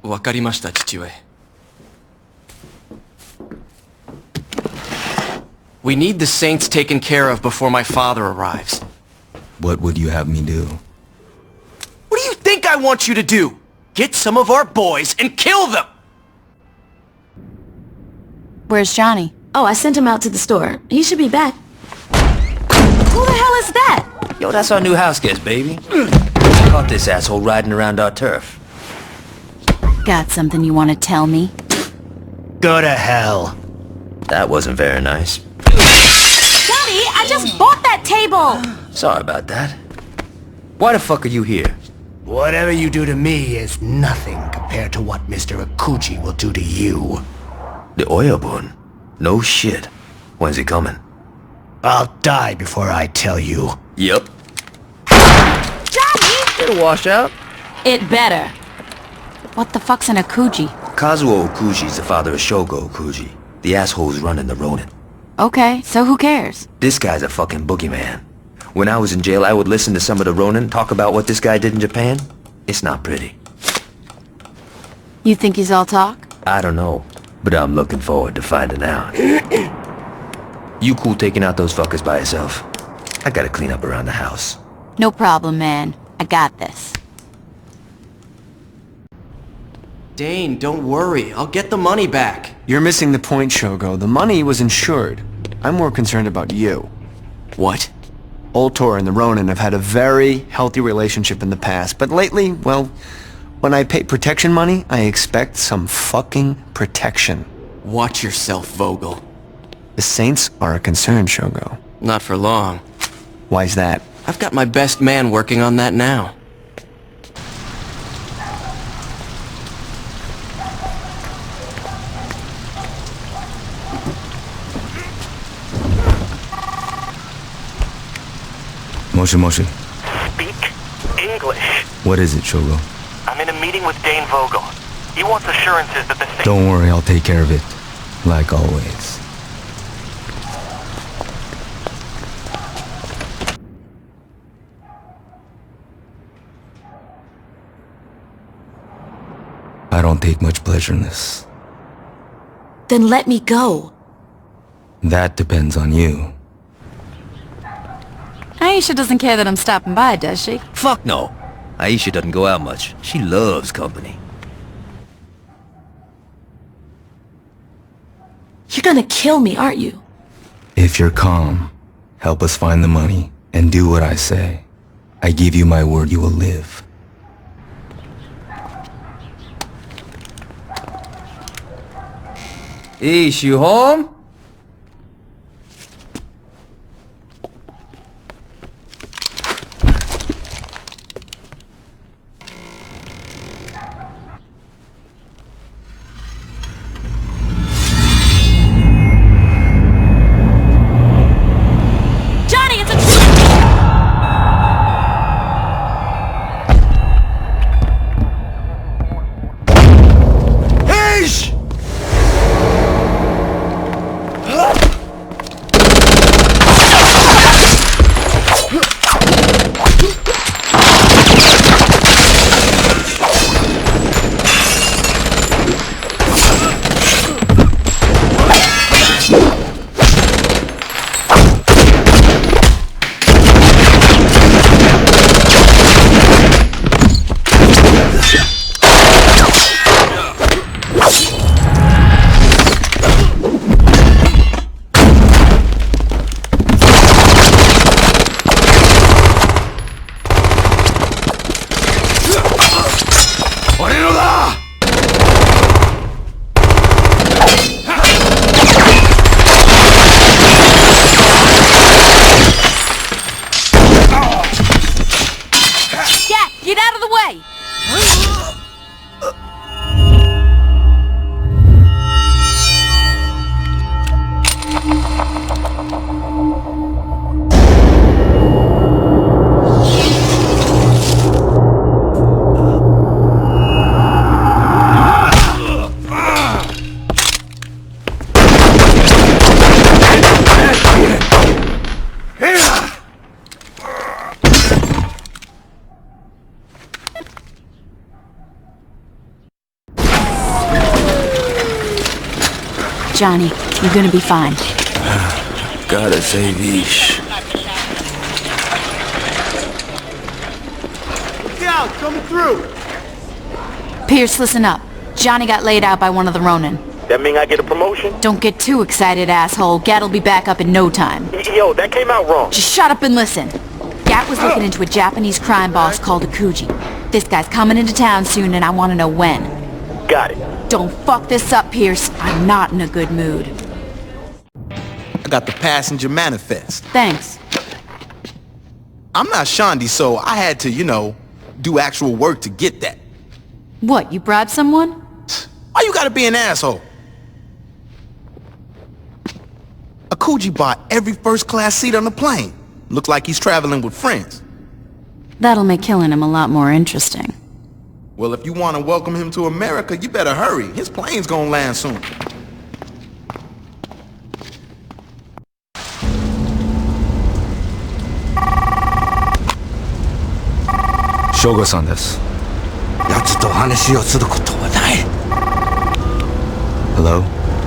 わかりました、父上. We need the Saints taken care of before my father arrives.
What would you have me do?
What do you think I want you to do? Get some of our boys and kill them!
Where's Johnny?
Oh, I sent him out to the store. He should be back.
Who the hell is that?
Yo, that's our new house guest, baby. Caught this asshole riding around our turf.
Got something you want to tell me?
Go to hell.
That wasn't very nice.
Daddy, I just bought that table!
Sorry about that. Why the fuck are you here?
Whatever you do to me is nothing compared to what Mr. Akuji will do to you.
The Oyabun? No shit. When's he coming?
I'll die before I tell you.
Yep.
Daddy!
It'll wash out.
It better.
What the fuck's an Akuji?
Kazuo Akuji's the father of Shogo Akuji, the asshole who's running the Ronin.
Okay, so who cares?
This guy's a fucking boogeyman. When I was in jail, I would listen to some of the Ronin talk about what this guy did in Japan. It's not pretty.
You think he's all talk?
I don't know, but I'm looking forward to finding out. You cool taking out those fuckers by yourself? I gotta clean up around the house.
No problem, man. I got this.
Dane, don't worry. I'll get the money back.
You're missing the point, Shogo. The money was insured. I'm more concerned about you.
What?
Ultor and the Ronin have had a very healthy relationship in the past, but lately, well, when I pay protection money, I expect some fucking protection.
Watch yourself, Vogel.
The Saints are a concern, Shogo.
Not for long.
Why's that?
I've got my best man working on that now.
Moshi Moshi.
Speak English.
What is it, Shogo?
I'm in a meeting with Dane Vogel. He wants assurances that the Saints...
Don't worry, I'll take care of it. Like always. I don't take much pleasure in this.
Then let me go.
That depends on you.
Aisha doesn't care that I'm stopping by, does she?
Fuck no. Aisha doesn't go out much. She loves company.
You're gonna kill me, aren't you?
If you're calm, help us find the money, and do what I say. I give you my word you will live.
Ish, you home?
Get out of the way! Johnny, you're gonna be fine.
Gotta save Ish.
Look out! Coming through!
Pierce, listen up. Johnny got laid out by one of the Ronin.
That mean I get a promotion?
Don't get too excited, asshole. Gat'll be back up in no time.
Yo, that came out wrong.
Just shut up and listen. Gat was looking into a Japanese crime boss called Akuji. This guy's coming into town soon and I want to know when.
Got it.
Don't fuck this up, Pierce. I'm not in a good mood.
I got the passenger manifest.
Thanks.
I'm not Shondi, so I had to, you know, do actual work to get that.
What, you bribed someone?
Why you gotta be an asshole? Akuji bought every first-class seat on the plane. Looks like he's traveling with friends.
That'll make killing him a lot more interesting.
Well, if you want to welcome him to America, you better hurry. His plane's gonna land soon.
Shogo-san desu. Hello?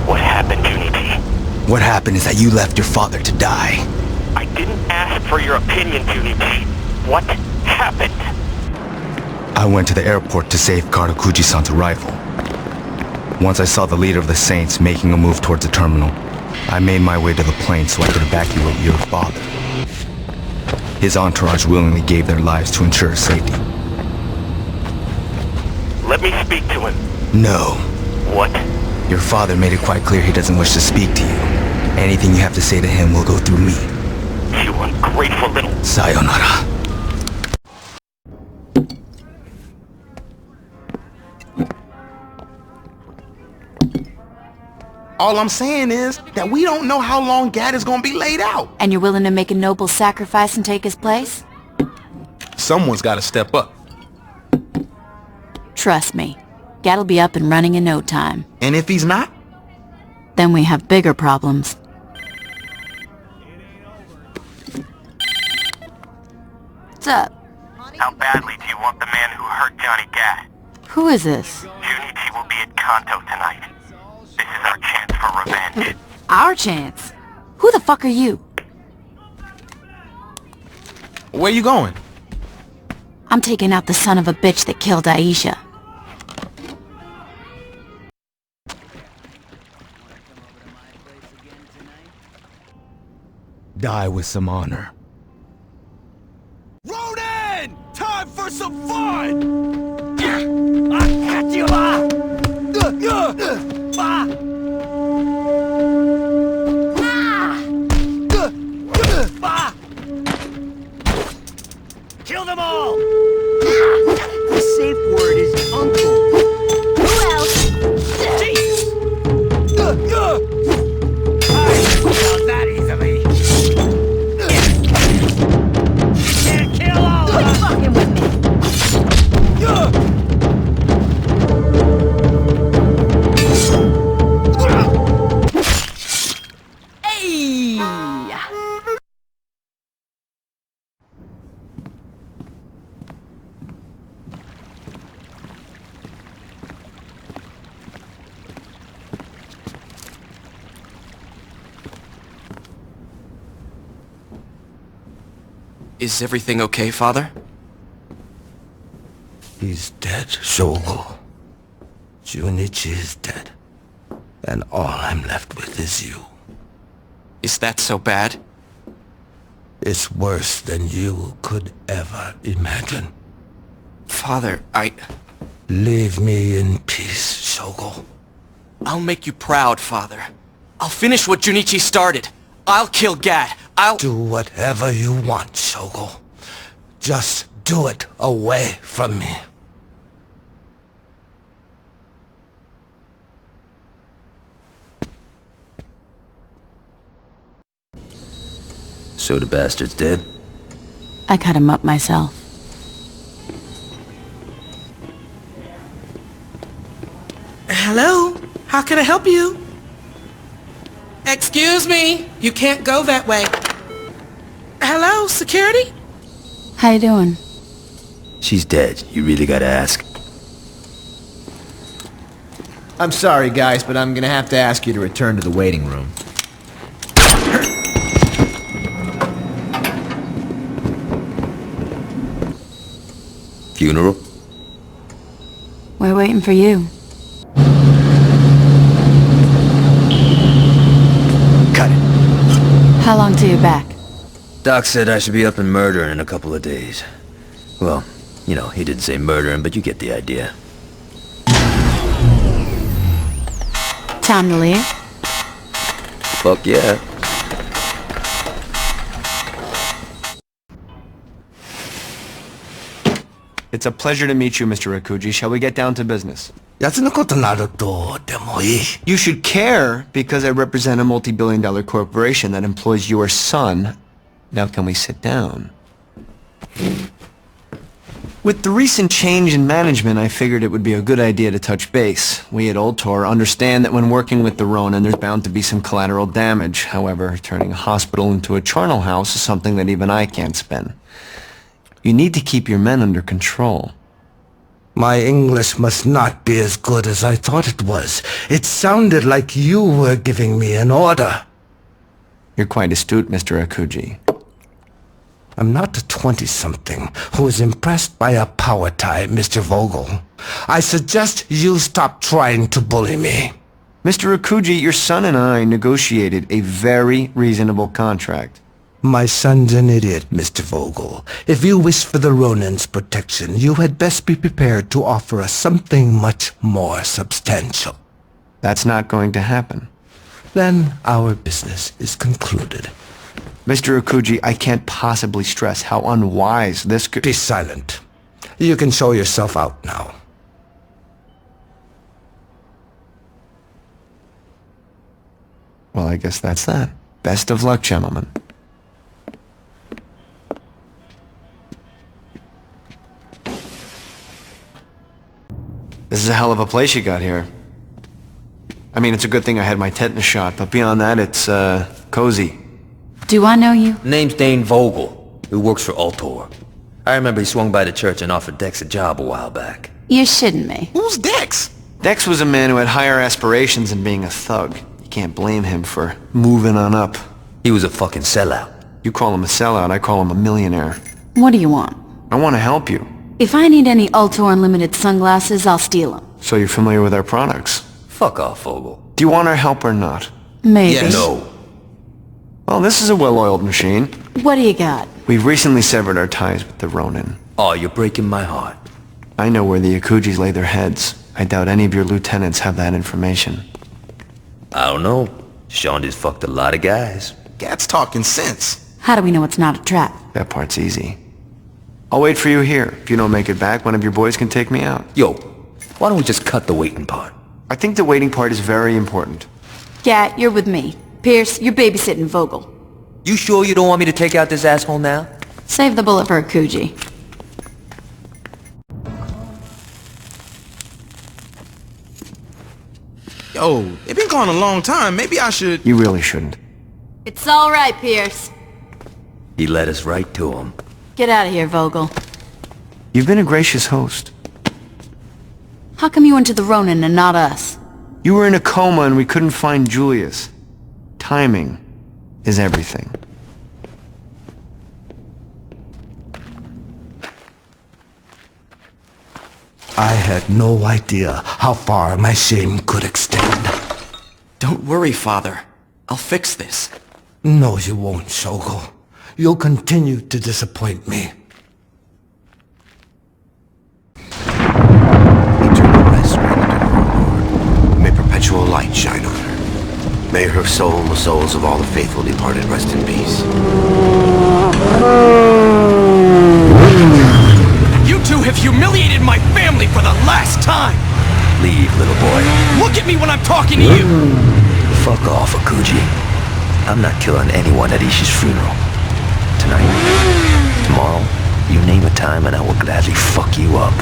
What happened, Junichi?
What happened is that you left your father to die.
I didn't ask for your opinion, Junichi. What happened?
I went to the airport to safeguard Akuji-san's arrival. Once I saw the leader of the Saints making a move towards the terminal, I made my way to the plane so I could evacuate your father. His entourage willingly gave their lives to ensure his safety.
Let me speak to him.
No.
What?
Your father made it quite clear he doesn't wish to speak to you. Anything you have to say to him will go through me.
You ungrateful little...
Sayonara.
All I'm saying is that we don't know how long Gad is gonna be laid out.
And you're willing to make a noble sacrifice and take his place?
Someone's gotta step up.
Trust me, Gad'll be up and running in no time.
And if he's not?
Then we have bigger problems. What's up?
How badly do you want the man who hurt Johnny Gad?
Who is this?
Junichi will be at Kanto tonight. This is our chance for revenge.
Our chance? Who the fuck are you?
Where you going?
I'm taking out the son of a bitch that killed Aisha.
Die with some honor.
Ronin! Time for some fun! Akatila! Kill them all!
The safe word is uncle.
Who else? Jesus! I found that easily. You can't kill all of us! Quit fucking with me!
Is everything okay, Father?
He's dead, Shogo. Junichi is dead. And all I'm left with is you.
Is that so bad?
It's worse than you could ever imagine.
Father,
Leave me in peace, Shogo.
I'll make you proud, Father. I'll finish what Junichi started. I'll kill Gad. I'll...
Do whatever you want, Shogo. Just do it away from me.
So the bastard's dead?
I cut him up myself.
Hello? How can I help you? Excuse me, you can't go that way. Hello, security?
How you doing?
She's dead. You really gotta ask.
I'm sorry, guys, but I'm gonna have to ask you to return to the waiting room.
Funeral?
We're waiting for you.
Cut it.
How long till you're back?
Doc said I should be up and murdering in a couple of days. Well, you know, he didn't say murdering, but you get the idea.
Time to leave?
Fuck yeah.
It's a pleasure to meet you, Mr. Akuji. Shall we get down to business? You should care because I represent a multi-billion-dollar corporation that employs your son. Now can we sit down? With the recent change in management, I figured it would be a good idea to touch base. We at Ultor understand that when working with the Ronin, there's bound to be some collateral damage. However, turning a hospital into a charnel house is something that even I can't spin. You need to keep your men under control.
My English must not be as good as I thought it was. It sounded like you were giving me an order.
You're quite astute, Mr. Akuji.
I'm not a 20-something who is impressed by a power tie, Mr. Vogel. I suggest you stop trying to bully me.
Mr. Akuji, your son and I negotiated a very reasonable contract.
My son's an idiot, Mr. Vogel. If you wish for the Ronin's protection, you had best be prepared to offer us something much more substantial.
That's not going to happen.
Then our business is concluded.
Mr. Akuji, I can't possibly stress how unwise this could...
Be silent. You can show yourself out now.
Well, I guess that's that. Best of luck, gentlemen. This is a hell of a place you got here. I mean, it's a good thing I had my tetanus shot, but beyond that, it's, cozy.
Do I know you?
Name's Dane Vogel, who works for Ultor. I remember he swung by the church and offered Dex a job a while back.
You're shitting me.
Who's Dex?
Dex was a man who had higher aspirations than being a thug. You can't blame him for moving on up.
He was a fucking sellout.
You call him a sellout, I call him a millionaire.
What do you want?
I want to help you.
If I need any Ultor Unlimited sunglasses, I'll steal them.
So you're familiar with our products?
Fuck off, Vogel.
Do you want our help or not?
Maybe.
Yes. No.
Well, this is a well-oiled machine.
What do you got?
We've recently severed our ties with the Ronin.
Oh, you're breaking my heart.
I know where the Akujis lay their heads. I doubt any of your lieutenants have that information.
I don't know. Sean just fucked a lot of guys.
Gat's talking sense.
How do we know it's not a trap?
That part's easy. I'll wait for you here. If you don't make it back, one of your boys can take me out.
Yo, why don't we just cut the waiting part?
I think the waiting part is very important.
Gat, you're with me. Pierce, you're babysitting Vogel.
You sure you don't want me to take out this asshole now?
Save the bullet for Akuji.
Yo, it been gone a long time. Maybe I should...
You really shouldn't.
It's all right, Pierce.
He led us right to him.
Get out of here, Vogel.
You've been a gracious host.
How come you went to the Ronin and not us?
You were in a coma and we couldn't find Julius. Timing is everything.
I had no idea how far my shame could extend.
Don't worry, Father. I'll fix this.
No, you won't, Shogo. You'll continue to disappoint me.
Eternal rest granted to her, Lord. May perpetual light shine on her. May her soul and the souls of all the faithful departed rest in peace.
You two have humiliated my family for the last time!
Leave, little boy.
Look at me when I'm talking to you!
Fuck off, Akuji. I'm not killing anyone at Ishi's funeral. Tonight, tomorrow, you name a time and I will gladly fuck you up.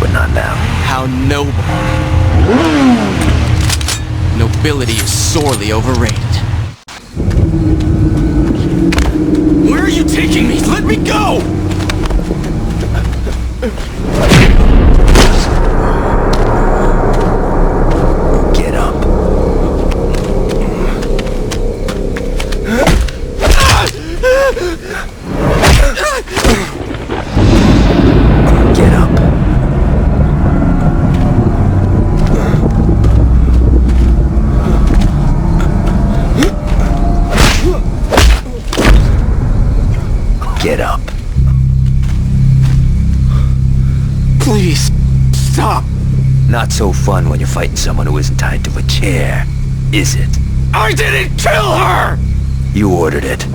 But not now.
How noble. Nobility is sorely overrated.
Where are you taking me? Let me go!
Get up. Get up. Get up.
Please, stop.
Not so fun when you're fighting someone who isn't tied to a chair, is it?
I didn't kill her!
You ordered it.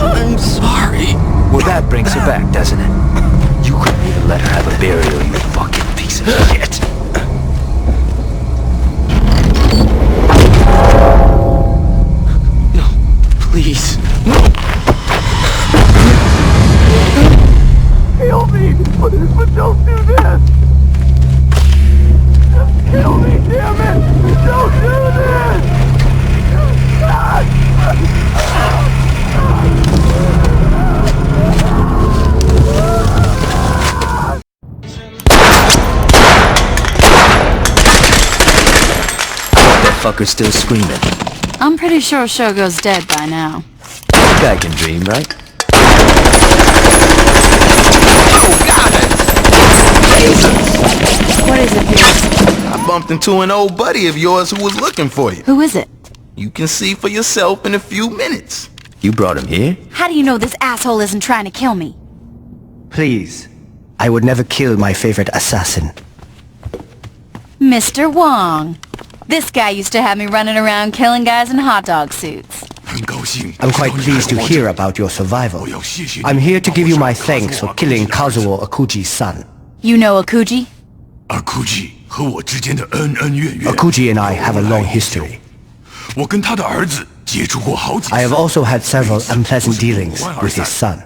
I'm sorry.
Well, that brings her back, doesn't it? You couldn't even let her have a burial, you fucking piece of shit.
Please.
Kill me, but don't do this! Just kill me, damn it! Don't do this!
That fucker's still screaming.
I'm pretty sure Shogo's dead by now.
Guy can dream, right?
What is it, Pierce?
I bumped into an old buddy of yours who was looking for you.
Who is it?
You can see for yourself in a few minutes.
You brought him here?
How do you know this asshole isn't trying to kill me?
Please. I would never kill my favorite assassin.
Mr. Wong. This guy used to have me running around killing guys in hot dog suits.
I'm quite pleased to hear about your survival. I'm here to give you my thanks for killing Kazuo Akuji's son.
You know Akuji?
Akuji and I have a long history. I have also had several unpleasant dealings with his son.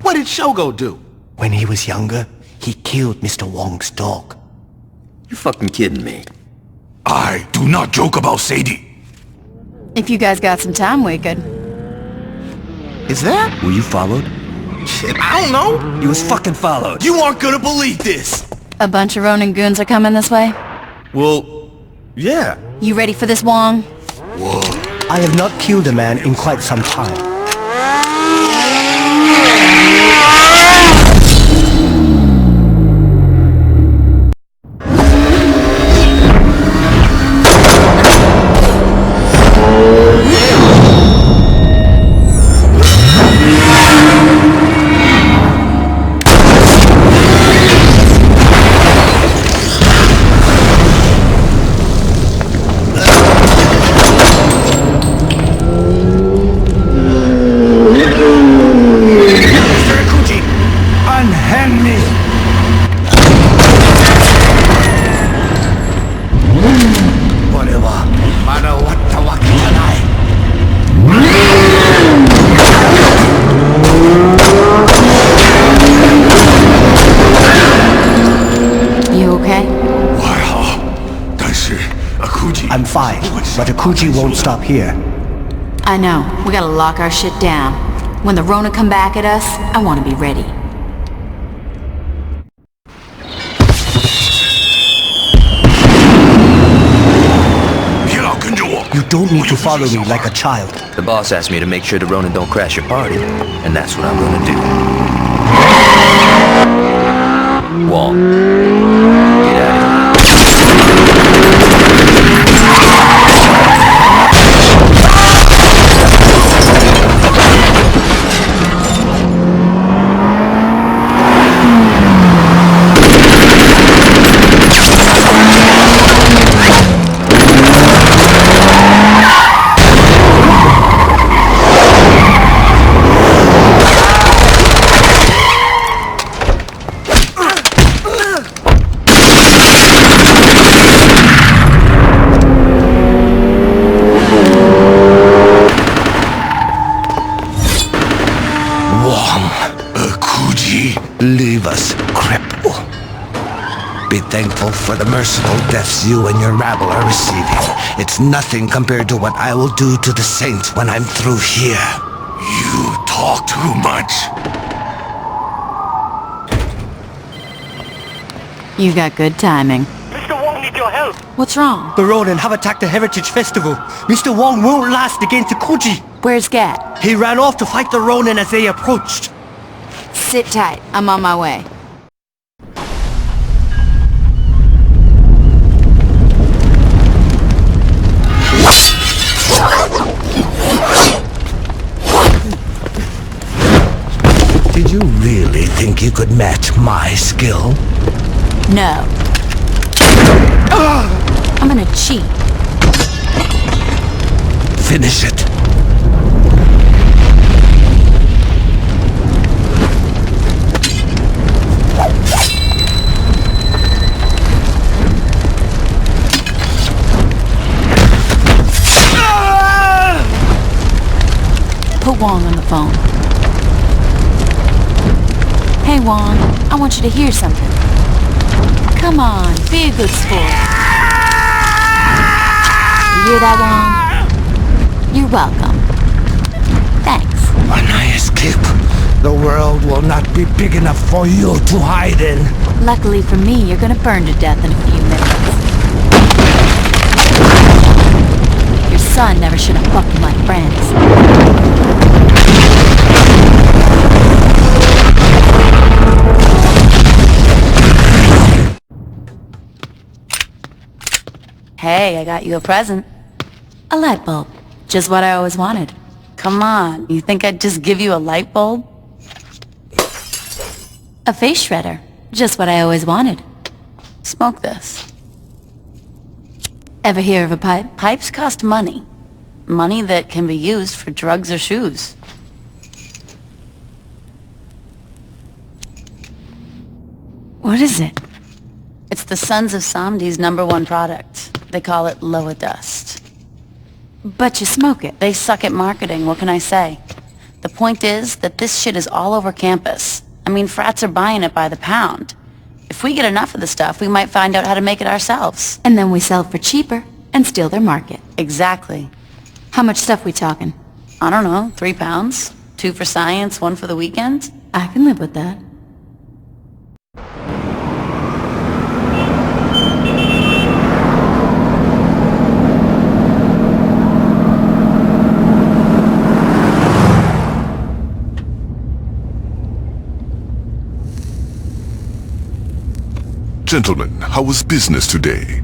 What did Shogo do?
When he was younger, he killed Mr. Wong's dog.
You fucking kidding me?
I do not joke about Sadie.
If you guys got some time, we could.
Is that?
Were you followed?
Shit, I don't know.
You was fucking followed.
You aren't gonna believe this!
A bunch of Ronin goons are coming this way.
Well, yeah.
You ready for this, Wong?
Whoa. I have not killed a man in quite some time. I'm fine, but Akuji won't stop here.
I know. We gotta lock our shit down. When the Ronin come back at us, I want to be ready.
You don't need to follow me like a child.
The boss asked me to make sure the Ronin don't crash your party, and that's what I'm gonna do. Wong, get out of here.
Leave us, cripple. Be thankful for the merciful deaths you and your rabble are receiving. It's nothing compared to what I will do to the Saints when I'm through here.
You talk too much.
You got good timing.
Mr. Wong needs your help.
What's wrong?
The Ronin have attacked the Heritage Festival. Mr. Wong won't last against Akuji.
Where's Gat?
He ran off to fight the Ronin as they approached.
Sit tight. I'm on my way.
Did you really think you could match my skill?
No. I'm gonna cheat.
Finish it.
Hey, Wong. I want you to hear something. Come on, be a good sport. You hear that, Wong? You're welcome. Thanks.
When I escape, the world will not be big enough for you to hide in.
Luckily for me, you're gonna burn to death in a few minutes. Your son never should have fucked with my friends.
Hey, I got you a present.
A light bulb. Just what I always wanted.
Come on, you think I'd just give you a light bulb?
A face shredder. Just what I always wanted.
Smoke this.
Ever hear of a pipe?
Pipes cost money. Money that can be used for drugs or shoes.
What is it?
It's the Sons of Samedi's #1 product. They call it Loa Dust.
But you smoke it.
They suck at marketing, what can I say? The point is that this shit is all over campus. I mean, frats are buying it by the pound. If we get enough of the stuff, we might find out how to make it ourselves.
And then we sell it for cheaper and steal their market.
Exactly.
How much stuff we talking?
I don't know, 3 pounds. 2 for science, 1 for the weekend.
I can live with that.
Gentlemen, how was business today?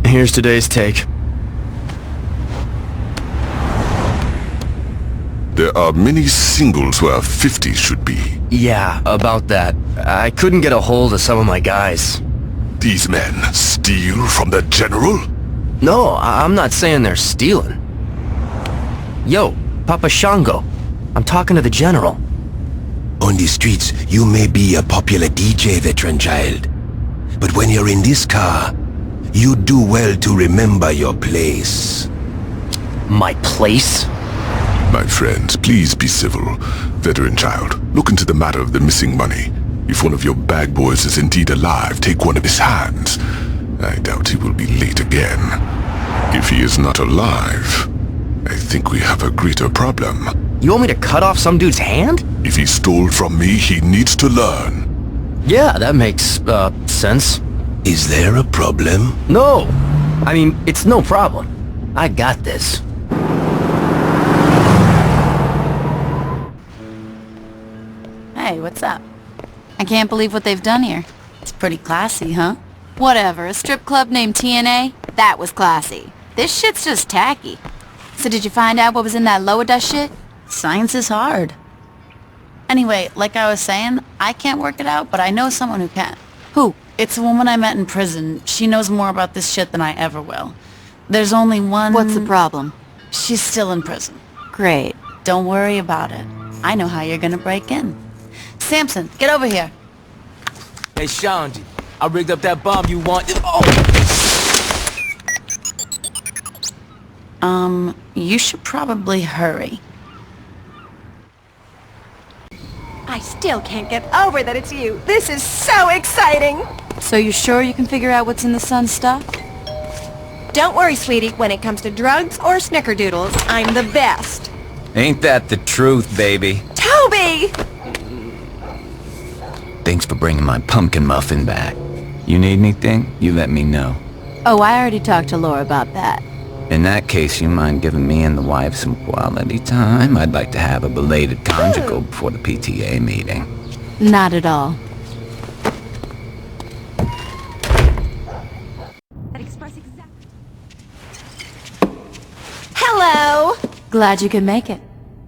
Here's today's take.
There are many singles where 50 should be.
Yeah, about that. I couldn't get a hold of some of my guys.
These men steal from the General?
No, I'm not saying they're stealing. Yo, Papa Shango. I'm talking to the General.
On the streets, you may be a popular DJ, veteran child. But when you're in this car, you do well to remember your place.
My place?
My friends, please be civil. Veteran child, look into the matter of the missing money. If one of your bag boys is indeed alive, take one of his hands. I doubt he will be late again. If he is not alive, I think we have a greater problem.
You want me to cut off some dude's hand?
If he stole from me, he needs to learn.
Yeah, that makes, sense.
Is there a problem?
No! I mean, it's no problem. I got this.
Hey, what's up? I can't believe what they've done here. It's pretty classy, huh?
Whatever, a strip club named TNA? That was classy. This shit's just tacky. So did you find out what was in that Loa Dust shit?
Science is hard. Anyway, like I was saying, I can't work it out, but I know someone who can.
Who?
It's a woman I met in prison. She knows more about this shit than I ever will. There's only one...
What's the problem?
She's still in prison.
Great.
Don't worry about it. I know how you're gonna break in. Samson, get over here.
Hey, Shanji, I rigged up that bomb you want. Oh!
You should probably hurry.
I still can't get over that it's you. This is so exciting.
So you sure you can figure out what's in the Sun's stuff?
Don't worry, sweetie. When it comes to drugs or snickerdoodles, I'm the best.
Ain't that the truth, baby?
Toby!
Thanks for bringing my pumpkin muffin back. You need anything, you let me know.
Oh, I already talked to Laura about that.
In that case, you mind giving me and the wife some quality time? I'd like to have a belated conjugal before the PTA meeting.
Not at all.
Hello!
Glad you could make it.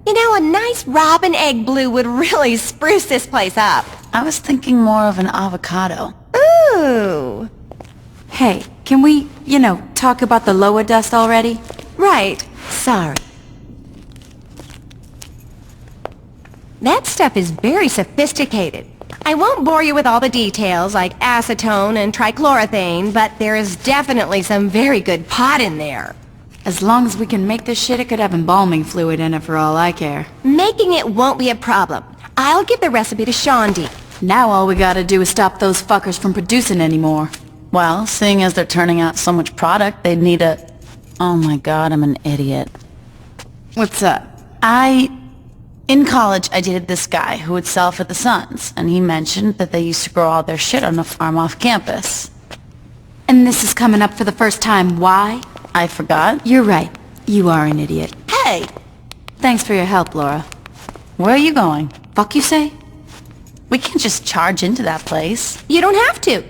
You know, a nice robin egg blue would really spruce this place up.
I was thinking more of an avocado.
Ooh!
Hey, can we, talk about the Loa Dust already?
Right. Sorry. That stuff is very sophisticated. I won't bore you with all the details like acetone and trichloroethane, but there is definitely some very good pot in there.
As long as we can make this shit, it could have embalming fluid in it for all I care.
Making it won't be a problem. I'll give the recipe to Shondi.
Now all we gotta do is stop those fuckers from producing anymore. Well, seeing as they're turning out so much product, they'd need a... Oh my god, I'm an idiot. What's up? In college, I dated this guy who would sell for the Suns, and he mentioned that they used to grow all their shit on a farm off campus.
And this is coming up for the first time. Why?
I forgot.
You're right. You are an idiot.
Hey! Thanks for your help, Laura. Where are you going?
Fuck you say?
We can't just charge into that place.
You don't have to.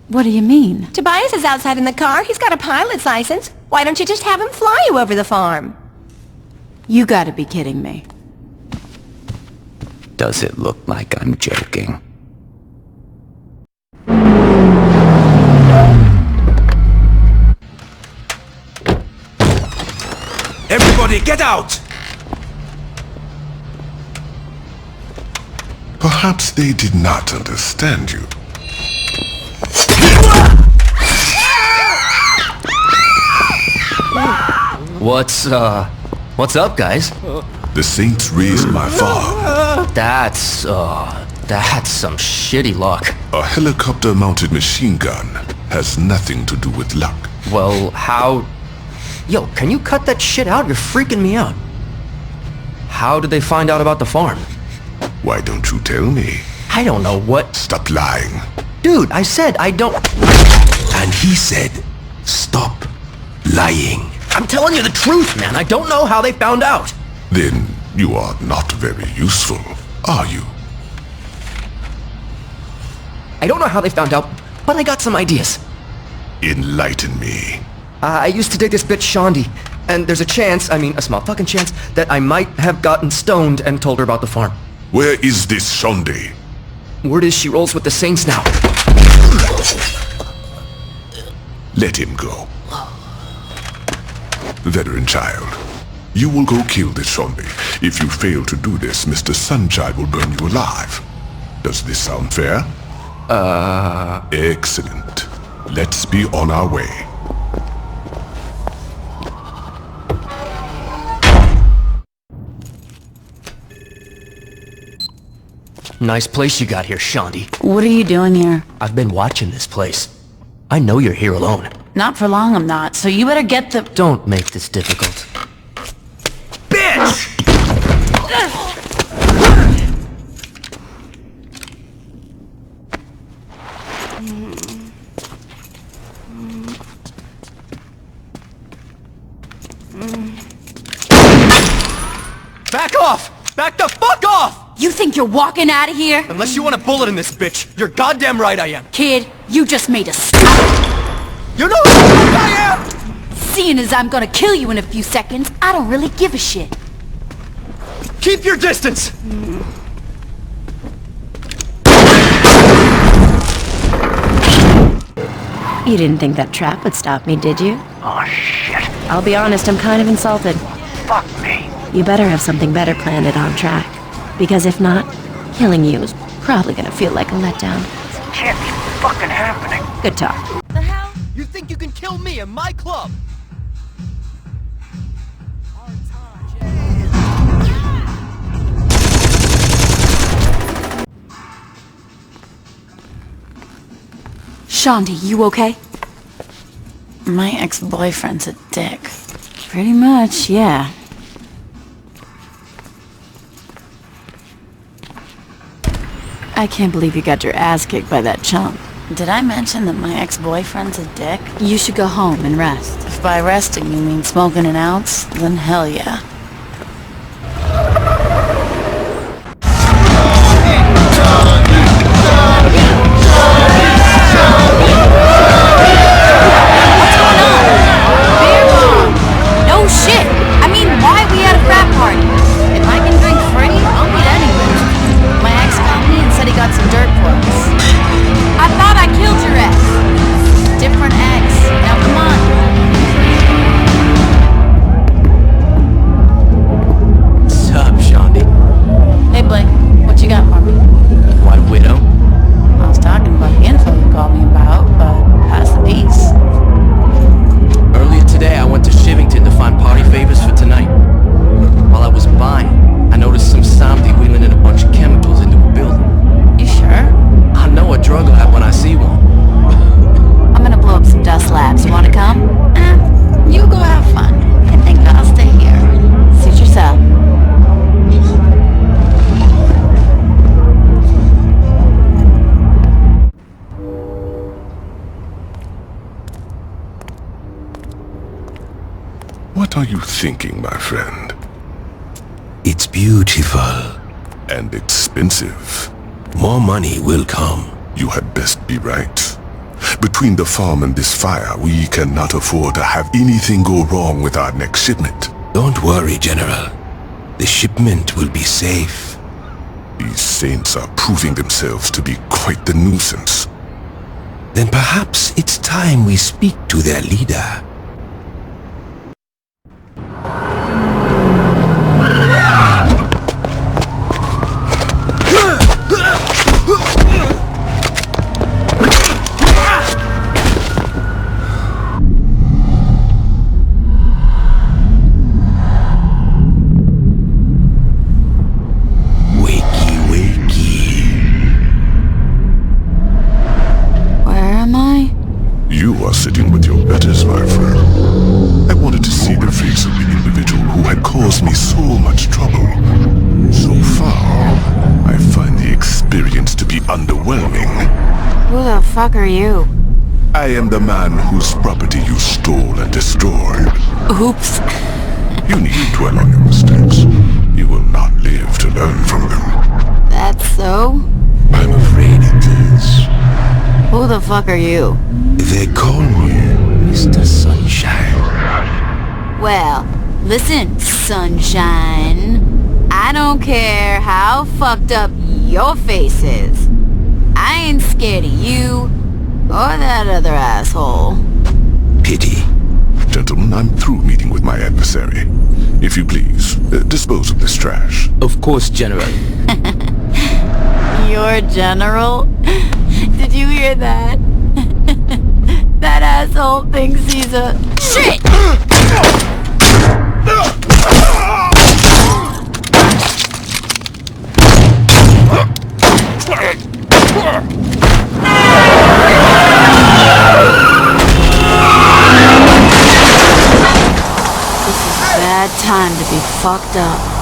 What do you mean?
Tobias is outside in the car. He's got a pilot's license. Why don't you just have him fly you over the farm?
You gotta be kidding me.
Does it look like I'm joking?
Everybody, get out!
Perhaps they did not understand you.
What's up, guys?
The Saints raised my farm.
That's some shitty luck.
A helicopter-mounted machine gun has nothing to do with luck.
Well, how... Yo, can you cut that shit out? You're freaking me out. How did they find out about the farm?
Why don't you tell me?
I don't know what...
Stop lying.
Dude, I said I don't...
And he said, stop lying.
I'm telling you the truth, man. I don't know how they found out.
Then you are not very useful, are you?
I don't know how they found out, but I got some ideas.
Enlighten me.
I used to date this bitch Shondi, and there's a small fucking chance, that I might have gotten stoned and told her about the farm.
Where is this Shondi?
Word is she rolls with the Saints now.
Let him go. Veteran child, you will go kill this Shondi. If you fail to do this, Mr. Sunchild will burn you alive. Does this sound fair? Excellent. Let's be on our way.
Nice place you got here, Shondi.
What are you doing here?
I've been watching this place. I know you're here alone.
Not for long, I'm not, so you better get the...
Don't make this difficult.
Bitch!
Back off! Back the fuck off!
You think you're walking out of here?
Unless you want a bullet in this bitch, you're goddamn right I am.
Kid, you just made a
You know who the fuck I am!
Seeing as I'm gonna kill you in a few seconds, I don't really give a shit.
Keep your distance!
You didn't think that trap would stop me, did you?
Oh, shit.
I'll be honest, I'm kind of insulted.
Fuck me.
You better have something better planned and on track. Because if not, killing you is probably gonna feel like a letdown.
Can't be fucking happening.
Good talk.
The hell? You think you can kill me in my club?
Shondi, you okay?
My ex-boyfriend's a dick. Pretty much, yeah. I can't believe you got your ass kicked by that chump. Did I mention that my ex-boyfriend's a dick?
You should go home and rest.
If by resting you mean smoking an ounce, then hell yeah.
No shit! I mean, why we at a frat party?
If I can drink free, I'll meet anywhere. My ex called me and said he got some dirt for us.
I thought I killed your ex.
Different ex. Now come on.
What are you thinking, my friend?
It's beautiful.
And expensive.
More money will come.
You had best be right. Between the farm and this fire, we cannot afford to have anything go wrong with our next shipment.
Don't worry, General. The shipment will be safe.
These saints are proving themselves to be quite the nuisance.
Then perhaps it's time we speak to their leader.
You are sitting with your betters, my friend. I wanted to see the face of the individual who had caused me so much trouble. So far, I find the experience to be underwhelming.
Who the fuck are you?
I am the man whose property you stole and destroyed.
Oops.
You needn't dwell on your mistakes. You will not live to learn from them.
That's so?
I'm afraid it is.
Who the fuck are you?
They call me Mr. Sunshine.
Well, listen, Sunshine. I don't care how fucked up your face is. I ain't scared of you or that other asshole.
Pity.
Gentlemen, I'm through meeting with my adversary. If you please, dispose of this trash.
Of course, General.
Your general? Did you hear that? That asshole thinks he's a... Shit! This is a bad time to be fucked up.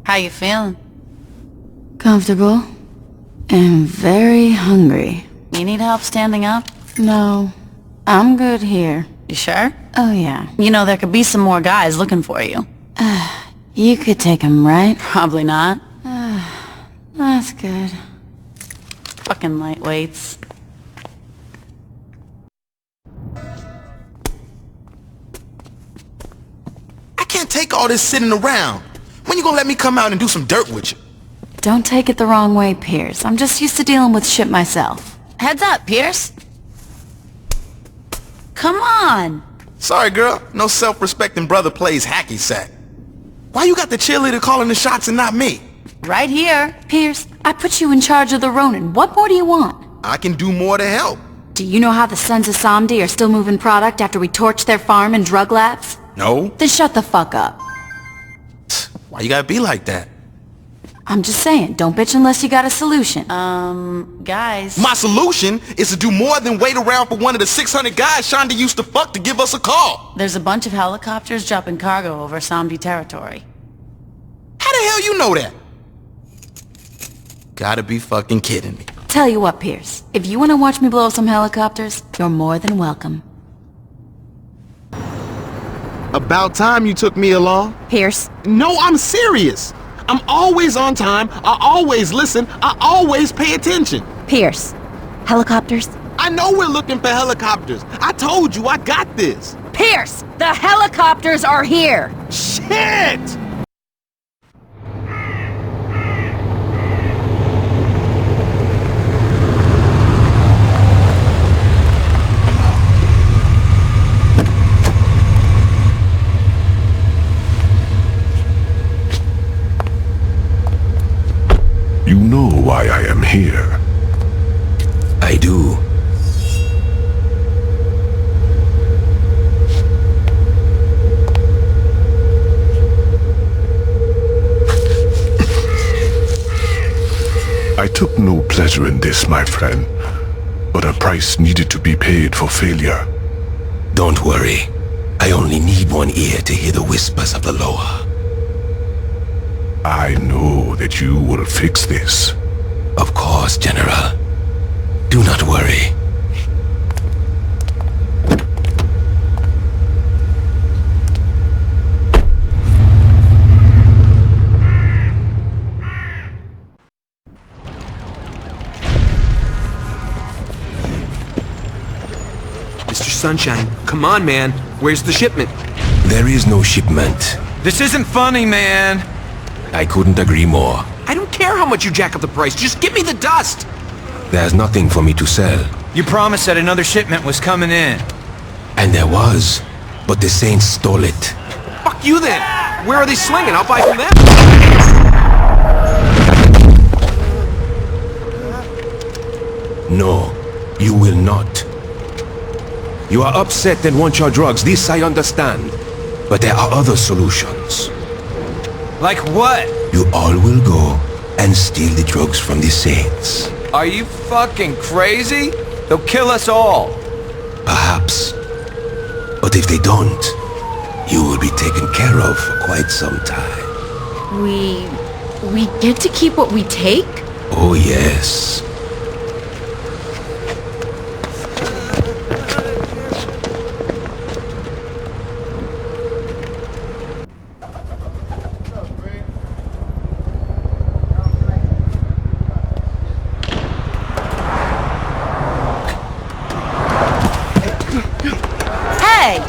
How you feeling? Comfortable. And very hungry. You need help standing up? No. I'm good here. You sure? Oh yeah. You know, there could be some more guys looking for you. You could take them, right? Probably not. That's good. Fucking lightweights.
I can't take all this sitting around. When you gonna let me come out and do some dirt with you?
Don't take it the wrong way, Pierce. I'm just used to dealing with shit myself. Heads up, Pierce. Come on.
Sorry, girl. No self-respecting brother plays hacky sack. Why you got the cheerleader calling the shots and not me?
Right here. Pierce, I put you in charge of the Ronin. What more do you want?
I can do more to help.
Do you know how the Sons of Samedi are still moving product after we torched their farm and drug labs?
No.
Then shut the fuck up.
Why you gotta be like that?
I'm just saying, don't bitch unless you got a solution.
Guys.
My solution is to do more than wait around for one of the 600 guys Shonda used to fuck to give us a call.
There's a bunch of helicopters dropping cargo over Samedi territory.
How the hell you know that? Gotta be fucking kidding me.
Tell you what, Pierce. If you want to watch me blow up some helicopters, you're more than welcome.
About time you took me along.
Pierce.
No, I'm serious. I'm always on time, I always listen, I always pay attention.
Pierce. Helicopters?
I know we're looking for helicopters. I told you I got this.
Pierce! The helicopters are here!
Shit!
You know why I am here.
I do.
I took no pleasure in this, my friend. but a price needed to be paid for failure.
Don't worry. I only need one ear to hear the whispers of the lower.
I know that you will fix this.
Of course, General. Do not worry.
Mr. Sunshine, come on, man. Where's the shipment?
There is no shipment.
This isn't funny, man.
I couldn't agree more.
I don't care how much you jack up the price. Just give me the dust.
There's nothing for me to sell.
You promised that another shipment was coming in.
And there was, but the Saints stole it.
Fuck you then. Where are they slinging? I'll buy from them.
No, you will not. You are upset and want your drugs, this I understand. But there are other solutions.
Like what?
You all will go and steal the drugs from the Saints.
Are you fucking crazy? They'll kill us all.
Perhaps. But if they don't, you will be taken care of for quite some time.
We get to keep what we take?
Oh yes.
Hey!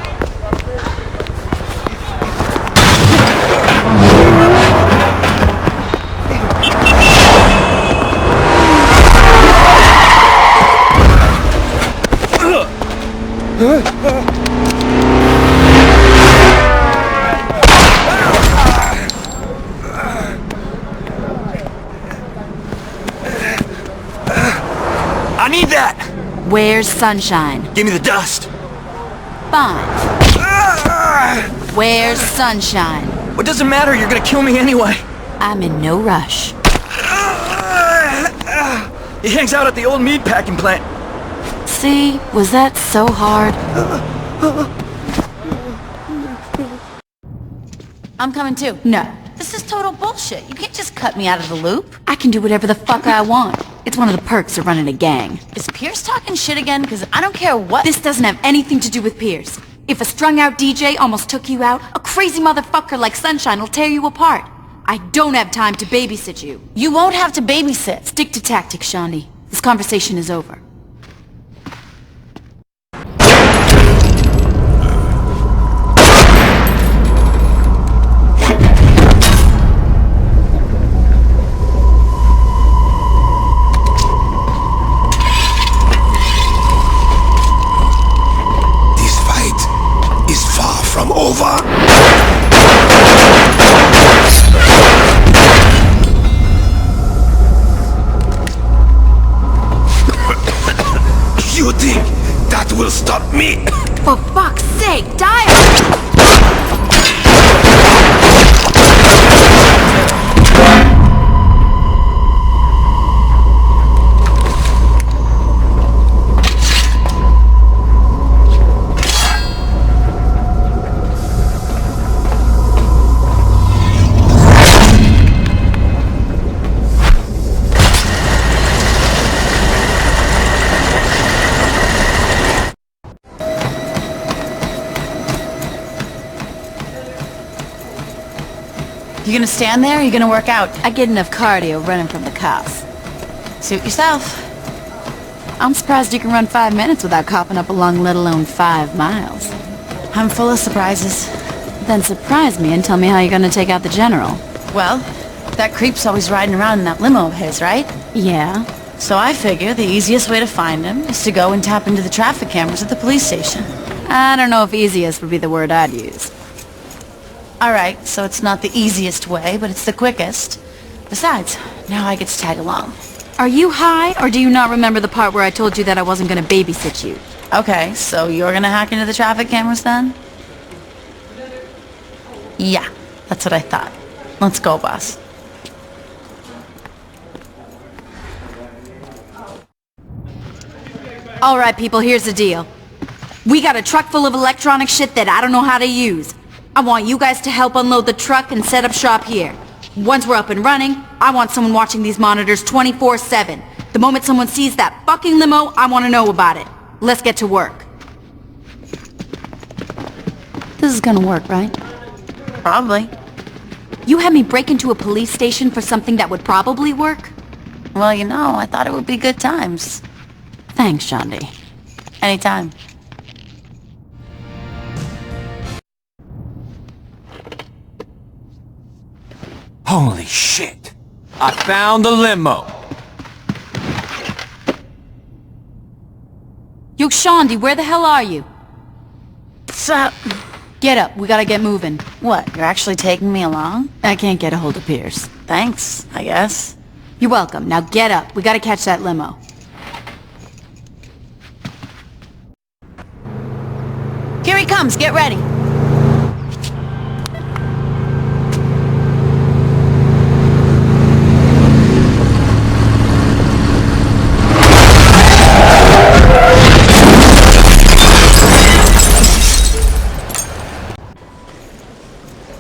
I need that!
Where's Sunshine?
Give me the dust!
Fine. Where's Sunshine?
What does it matter? You're gonna kill me anyway.
I'm in no rush.
He hangs out at the old meat packing plant.
See? Was that so hard?
I'm coming too.
No.
This is total bullshit. You can't just cut me out of the loop.
I can do whatever the fuck I want. It's one of the perks of running a gang.
Is Pierce talking shit again? Because I don't care what...
This doesn't have anything to do with Pierce. If a strung-out DJ almost took you out, a crazy motherfucker like Sunshine will tear you apart. I don't have time to babysit you.
You won't have to babysit.
Stick to tactics, Shandi. This conversation is over.
You think that will stop me?
For fuck's sake, die!
You gonna stand there or you gonna work out?
I get enough cardio running from the cops.
Suit yourself.
I'm surprised you can run 5 minutes without coughing up a lung, let alone 5 miles.
I'm full of surprises.
Then surprise me and tell me how you're gonna take out the general.
Well, that creep's always riding around in that limo of his, right?
Yeah.
So I figure the easiest way to find him is to go and tap into the traffic cameras at the police station.
I don't know if easiest would be the word I'd use.
Alright, so it's not the easiest way, but it's the quickest. Besides, now I get to tag along.
Are you high, or do you not remember the part where I told you that I wasn't gonna babysit you?
Okay, so you're gonna hack into the traffic cameras then? Yeah, that's what I thought. Let's go, boss.
Alright people, here's the deal. We got a truck full of electronic shit that I don't know how to use. I want you guys to help unload the truck and set up shop here. Once we're up and running, I want someone watching these monitors 24/7. The moment someone sees that fucking limo, I want to know about it. Let's get to work.
This is gonna work, right? Probably.
You had me break into a police station for something that would probably work?
Well, you know, I thought it would be good times.
Thanks, Shandi.
Anytime.
Holy shit! I found the limo!
Yo, Shandi, where the hell are you?
What's up?
Get up, we gotta get moving.
What, you're actually taking me along?
I can't get a hold of Pierce.
Thanks, I guess.
You're welcome. Now get up, we gotta catch that limo.
Here he comes, get ready.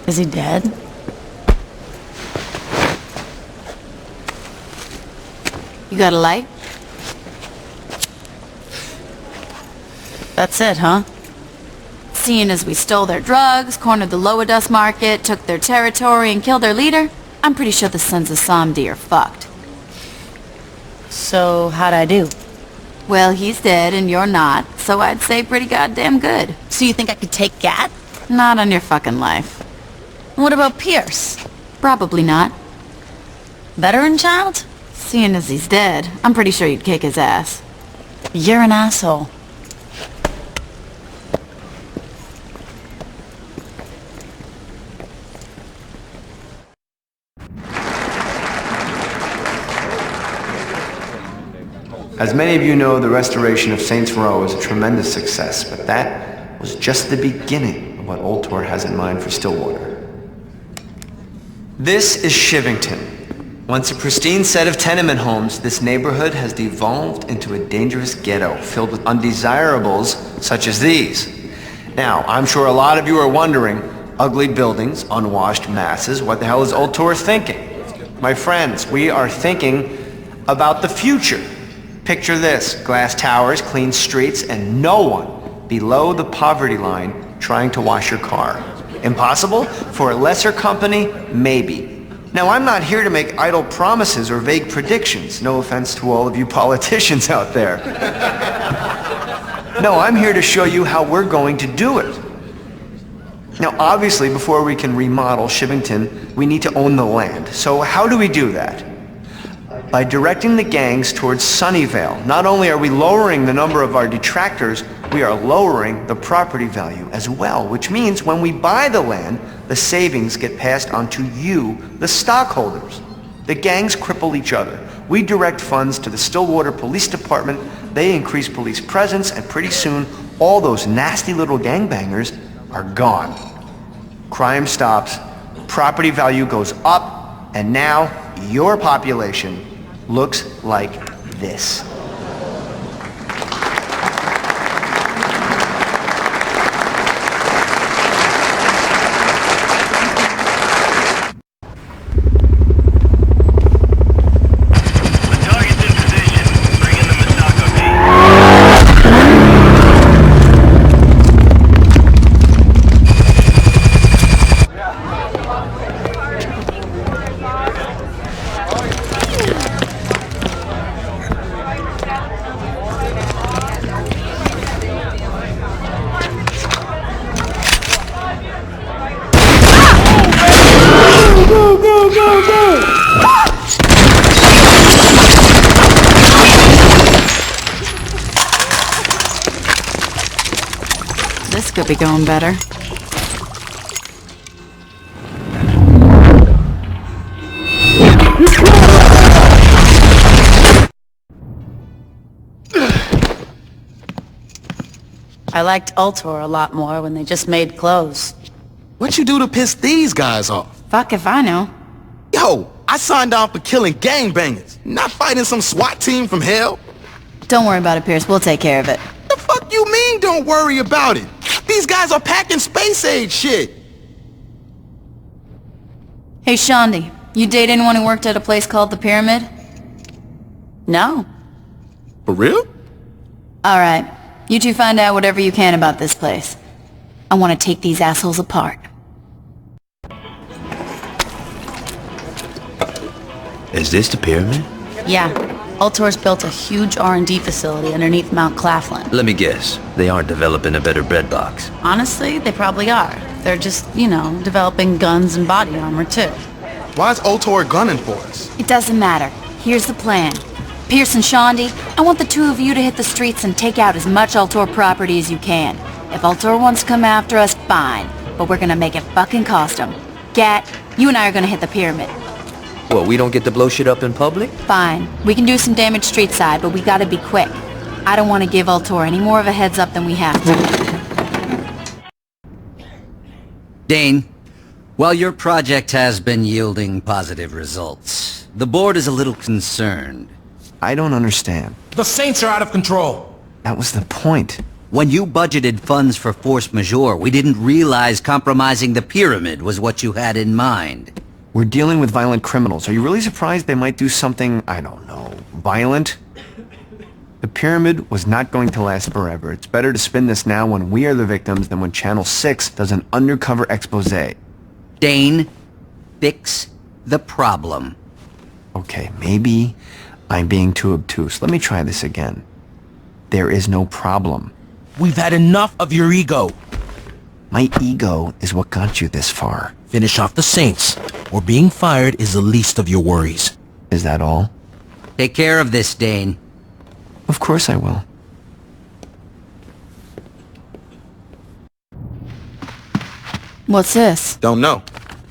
Is he dead?
You got a light?
That's it, huh?
Seeing as we stole their drugs, cornered the Lower Dust Market, took their territory, and killed their leader, I'm pretty sure the sons of Samedi are fucked.
So, how'd I do?
Well, he's dead and you're not, so I'd say pretty goddamn good.
So you think I could take Gat?
Not on your fucking life.
What about Pierce?
Probably not.
Veteran child?
Seeing as he's dead, I'm pretty sure you'd kick his ass.
You're an asshole.
As many of you know, the restoration of Saints Row is a tremendous success, but that was just the beginning of what Ultor has in mind for Stillwater. This is Shivington. Once a pristine set of tenement homes, this neighborhood has devolved into a dangerous ghetto filled with undesirables such as these. Now, I'm sure a lot of you are wondering, ugly buildings, unwashed masses, what the hell is Ultor thinking? My friends, we are thinking about the future. Picture this, glass towers, clean streets, and no one below the poverty line trying to wash your car. Impossible? For a lesser company? Maybe. Now, I'm not here to make idle promises or vague predictions. No offense to all of you politicians out there. No, I'm here to show you how we're going to do it. Now, obviously, before we can remodel Shivington, we need to own the land. So how do we do that? By directing the gangs towards Sunnyvale. Not only are we lowering the number of our detractors, we are lowering the property value as well, which means when we buy the land, the savings get passed on to you, the stockholders. The gangs cripple each other. We direct funds to the Stillwater Police Department, they increase police presence, and pretty soon, all those nasty little gangbangers are gone. Crime stops, property value goes up, and now your population looks like this.
This could be going better.
I liked Ultor a lot more when they just made clothes.
What you do to piss these guys off?
Fuck if I know.
Yo, I signed on for killing gangbangers, not fighting some SWAT team from hell.
Don't worry about it, Pierce. We'll take care of it.
The fuck you mean, don't worry about it? These guys are packing space-age shit.
Hey, Shondi, you date anyone who worked at a place called the Pyramid? No.
For real?
Alright. You two find out whatever you can about this place. I want to take these assholes apart.
Is this the pyramid?
Yeah. Ultor's built a huge R&D facility underneath Mount Claflin.
Let me guess. They aren't developing a better bread box.
Honestly, they probably are. They're just, you know, developing guns and body armor, too.
Why's Ultor gunning for us?
It doesn't matter. Here's the plan. Pierce and Shondi, I want the two of you to hit the streets and take out as much Ultor property as you can. If Ultor wants to come after us, fine. But we're gonna make it fucking cost them. Gat, you and I are gonna hit the pyramid.
What, we don't get to blow shit up in public?
Fine. We can do some damage street side, but we gotta be quick. I don't want to give Ultor any more of a heads up than we have to.
Dane, while your project has been yielding positive results, the board is a little concerned.
I don't understand.
The Saints are out of control.
That was the point.
When you budgeted funds for force majeure, we didn't realize compromising the pyramid was what you had in mind.
We're dealing with violent criminals. Are you really surprised they might do something, I don't know, violent? The pyramid was not going to last forever. It's better to spin this now when we are the victims than when Channel 6 does an undercover expose.
Dane, fix the problem.
Okay, maybe I'm being too obtuse. Let me try this again. There is no problem.
We've had enough of your ego.
My ego is what got you this far.
Finish off the Saints, or being fired is the least of your worries.
Is that all?
Take care of this, Dane.
Of course I will.
What's this?
Don't know.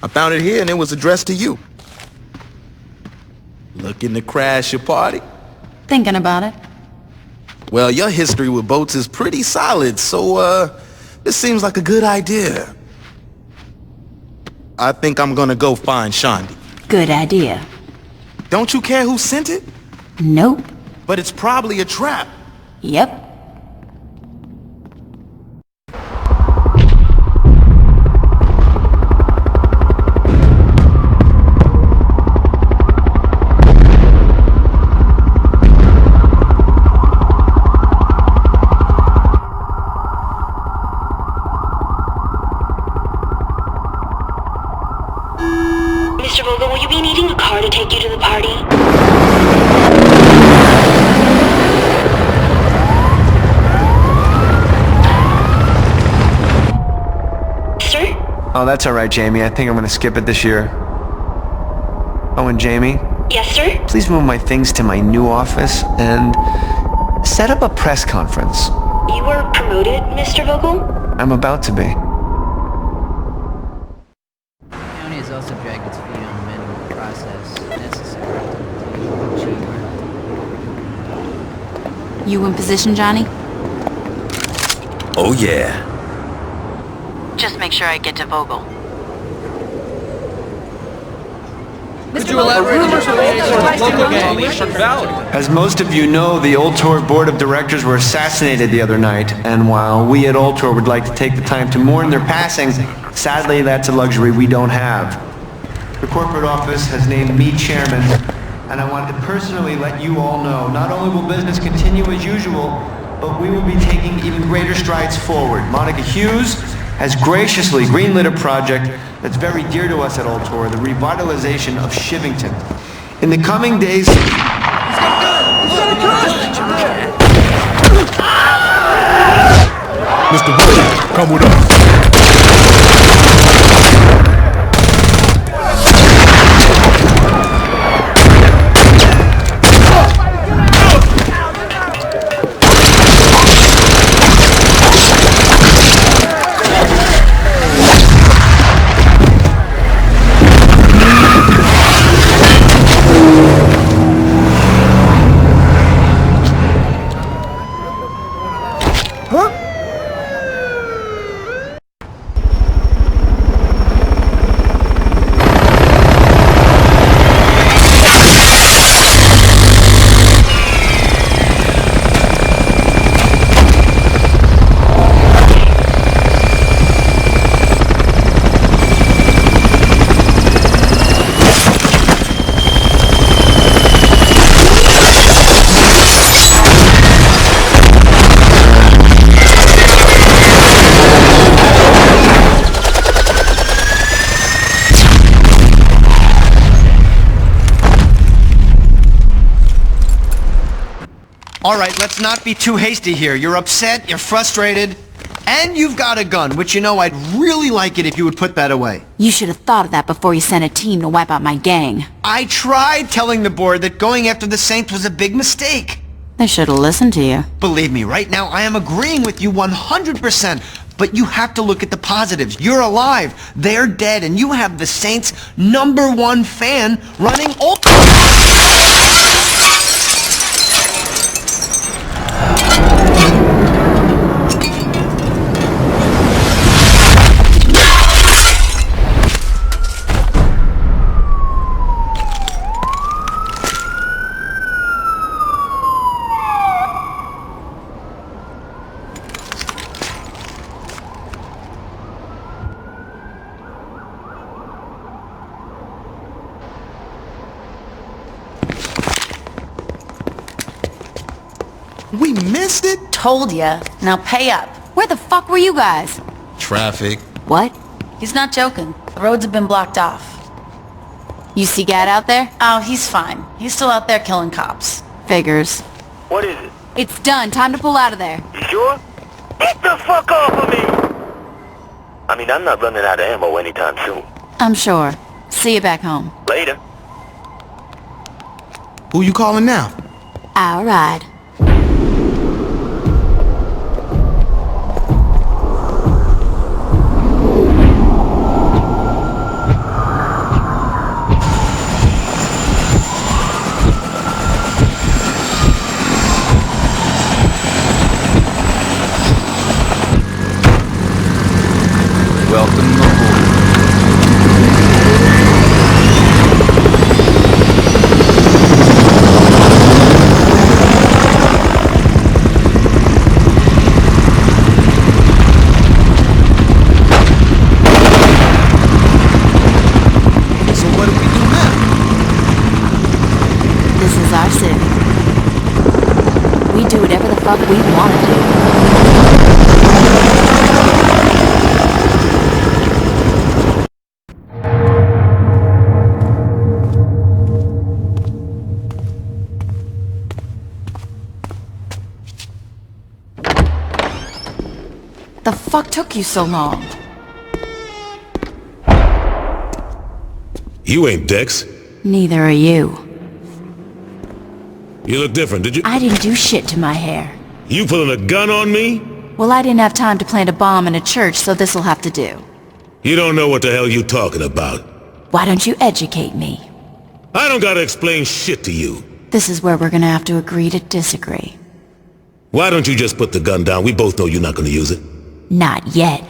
I found it here and it was addressed to you. Looking to crash your party?
Thinking about it.
Well, your history with boats is pretty solid, so, this seems like a good idea. I think I'm gonna go find Shondi.
Good idea.
Don't you care who sent it?
Nope.
But it's probably a trap.
Yep.
Mr. Vogel, will you be needing a car to take you to the party? Sir?
Oh, that's alright, Jamie. I think I'm gonna skip it this year. Oh, and Jamie?
Yes, sir?
Please move my things to my new office and set up a press conference.
You were promoted, Mr. Vogel?
I'm about to be.
County has also dragged its feet on amending the process necessary to achieve our...
You in position, Johnny?
Oh yeah.
Just make sure I get to Vogel.
As most of you know, the Ultor board of directors were assassinated the other night, and while we at Ultor would like to take the time to mourn their passing, sadly that's a luxury we don't have. The corporate office has named me chairman, and I want to personally let you all know, not only will business continue as usual, but we will be taking even greater strides forward. Monica Hughes has graciously greenlit a project that's very dear to us at Ultor, the revitalization of Shivington. In the coming days...
Mr. Wood, come with us.
Alright, let's not be too hasty here. You're upset, you're frustrated, and you've got a gun, which you know I'd really like it if you would put that away.
You should have thought of that before you sent a team to wipe out my gang.
I tried telling the board that going after the Saints was a big mistake.
They should have listened to you.
Believe me, right now I am agreeing with you 100%. But you have to look at the positives. You're alive, they're dead, and you have the Saints' #1 fan running Ultor.
We missed it?
Told ya. Now pay up.
Where the fuck were you guys?
Traffic.
What?
He's not joking. The roads have been blocked off.
You see Gat out there?
Oh, he's fine. He's still out there killing cops.
Figures.
What is it?
It's done. Time to pull out of there.
You sure? Get the fuck off of me! I mean, I'm not running out of ammo anytime soon.
I'm sure. See you back home.
Later.
Who you calling now?
All right.
Welcome aboard.
So what do we do now?
This is our city. We do whatever the fuck we want to do.
The fuck took you so long?
You ain't Dex.
Neither are you.
You look different, did you?
I didn't do shit to my hair.
You pulling a gun on me?
Well, I didn't have time to plant a bomb in a church, so this'll have to do.
You don't know what the hell you talking about.
Why don't you educate me?
I don't gotta explain shit to you.
This is where we're gonna have to agree to disagree.
Why don't you just put the gun down? We both know you're not gonna use it.
Not yet.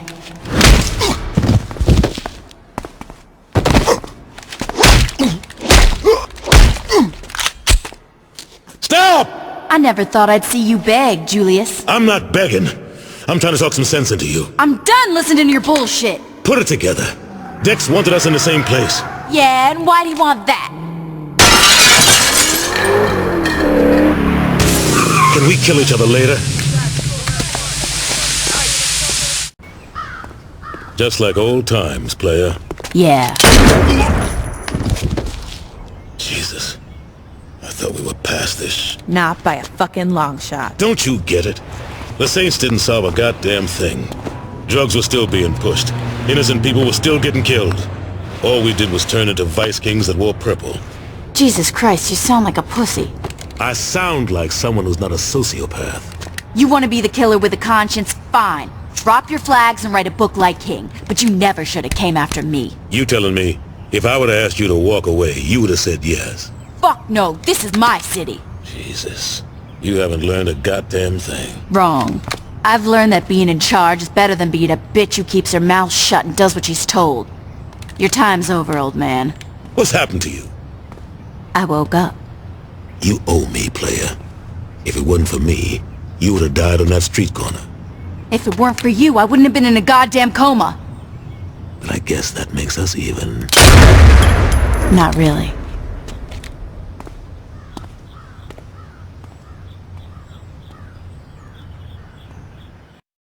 Stop!
I never thought I'd see you beg, Julius.
I'm not begging. I'm trying to talk some sense into you.
I'm done listening to your bullshit.
Put it together. Dex wanted us in the same place.
Yeah, and why do you want that?
Can we kill each other later? Just like old times, player.
Yeah.
Jesus. I thought we were past this.
Not by a fucking long shot.
Don't you get it? The Saints didn't solve a goddamn thing. Drugs were still being pushed. Innocent people were still getting killed. All we did was turn into vice kings that wore purple.
Jesus Christ, you sound like a pussy.
I sound like someone who's not a sociopath.
You want to be the killer with a conscience? Fine. Drop your flags and write a book like King. But you never should have came after me.
You telling me, if I would have asked you to walk away, you would have said yes.
Fuck no, this is my city.
Jesus. You haven't learned a goddamn thing.
Wrong. I've learned that being in charge is better than being a bitch who keeps her mouth shut and does what she's told. Your time's over, old man.
What's happened to you?
I woke up.
You owe me, player. If it wasn't for me, you would have died on that street corner.
If it weren't for you, I wouldn't have been in a goddamn coma.
But I guess that makes us even.
Not really.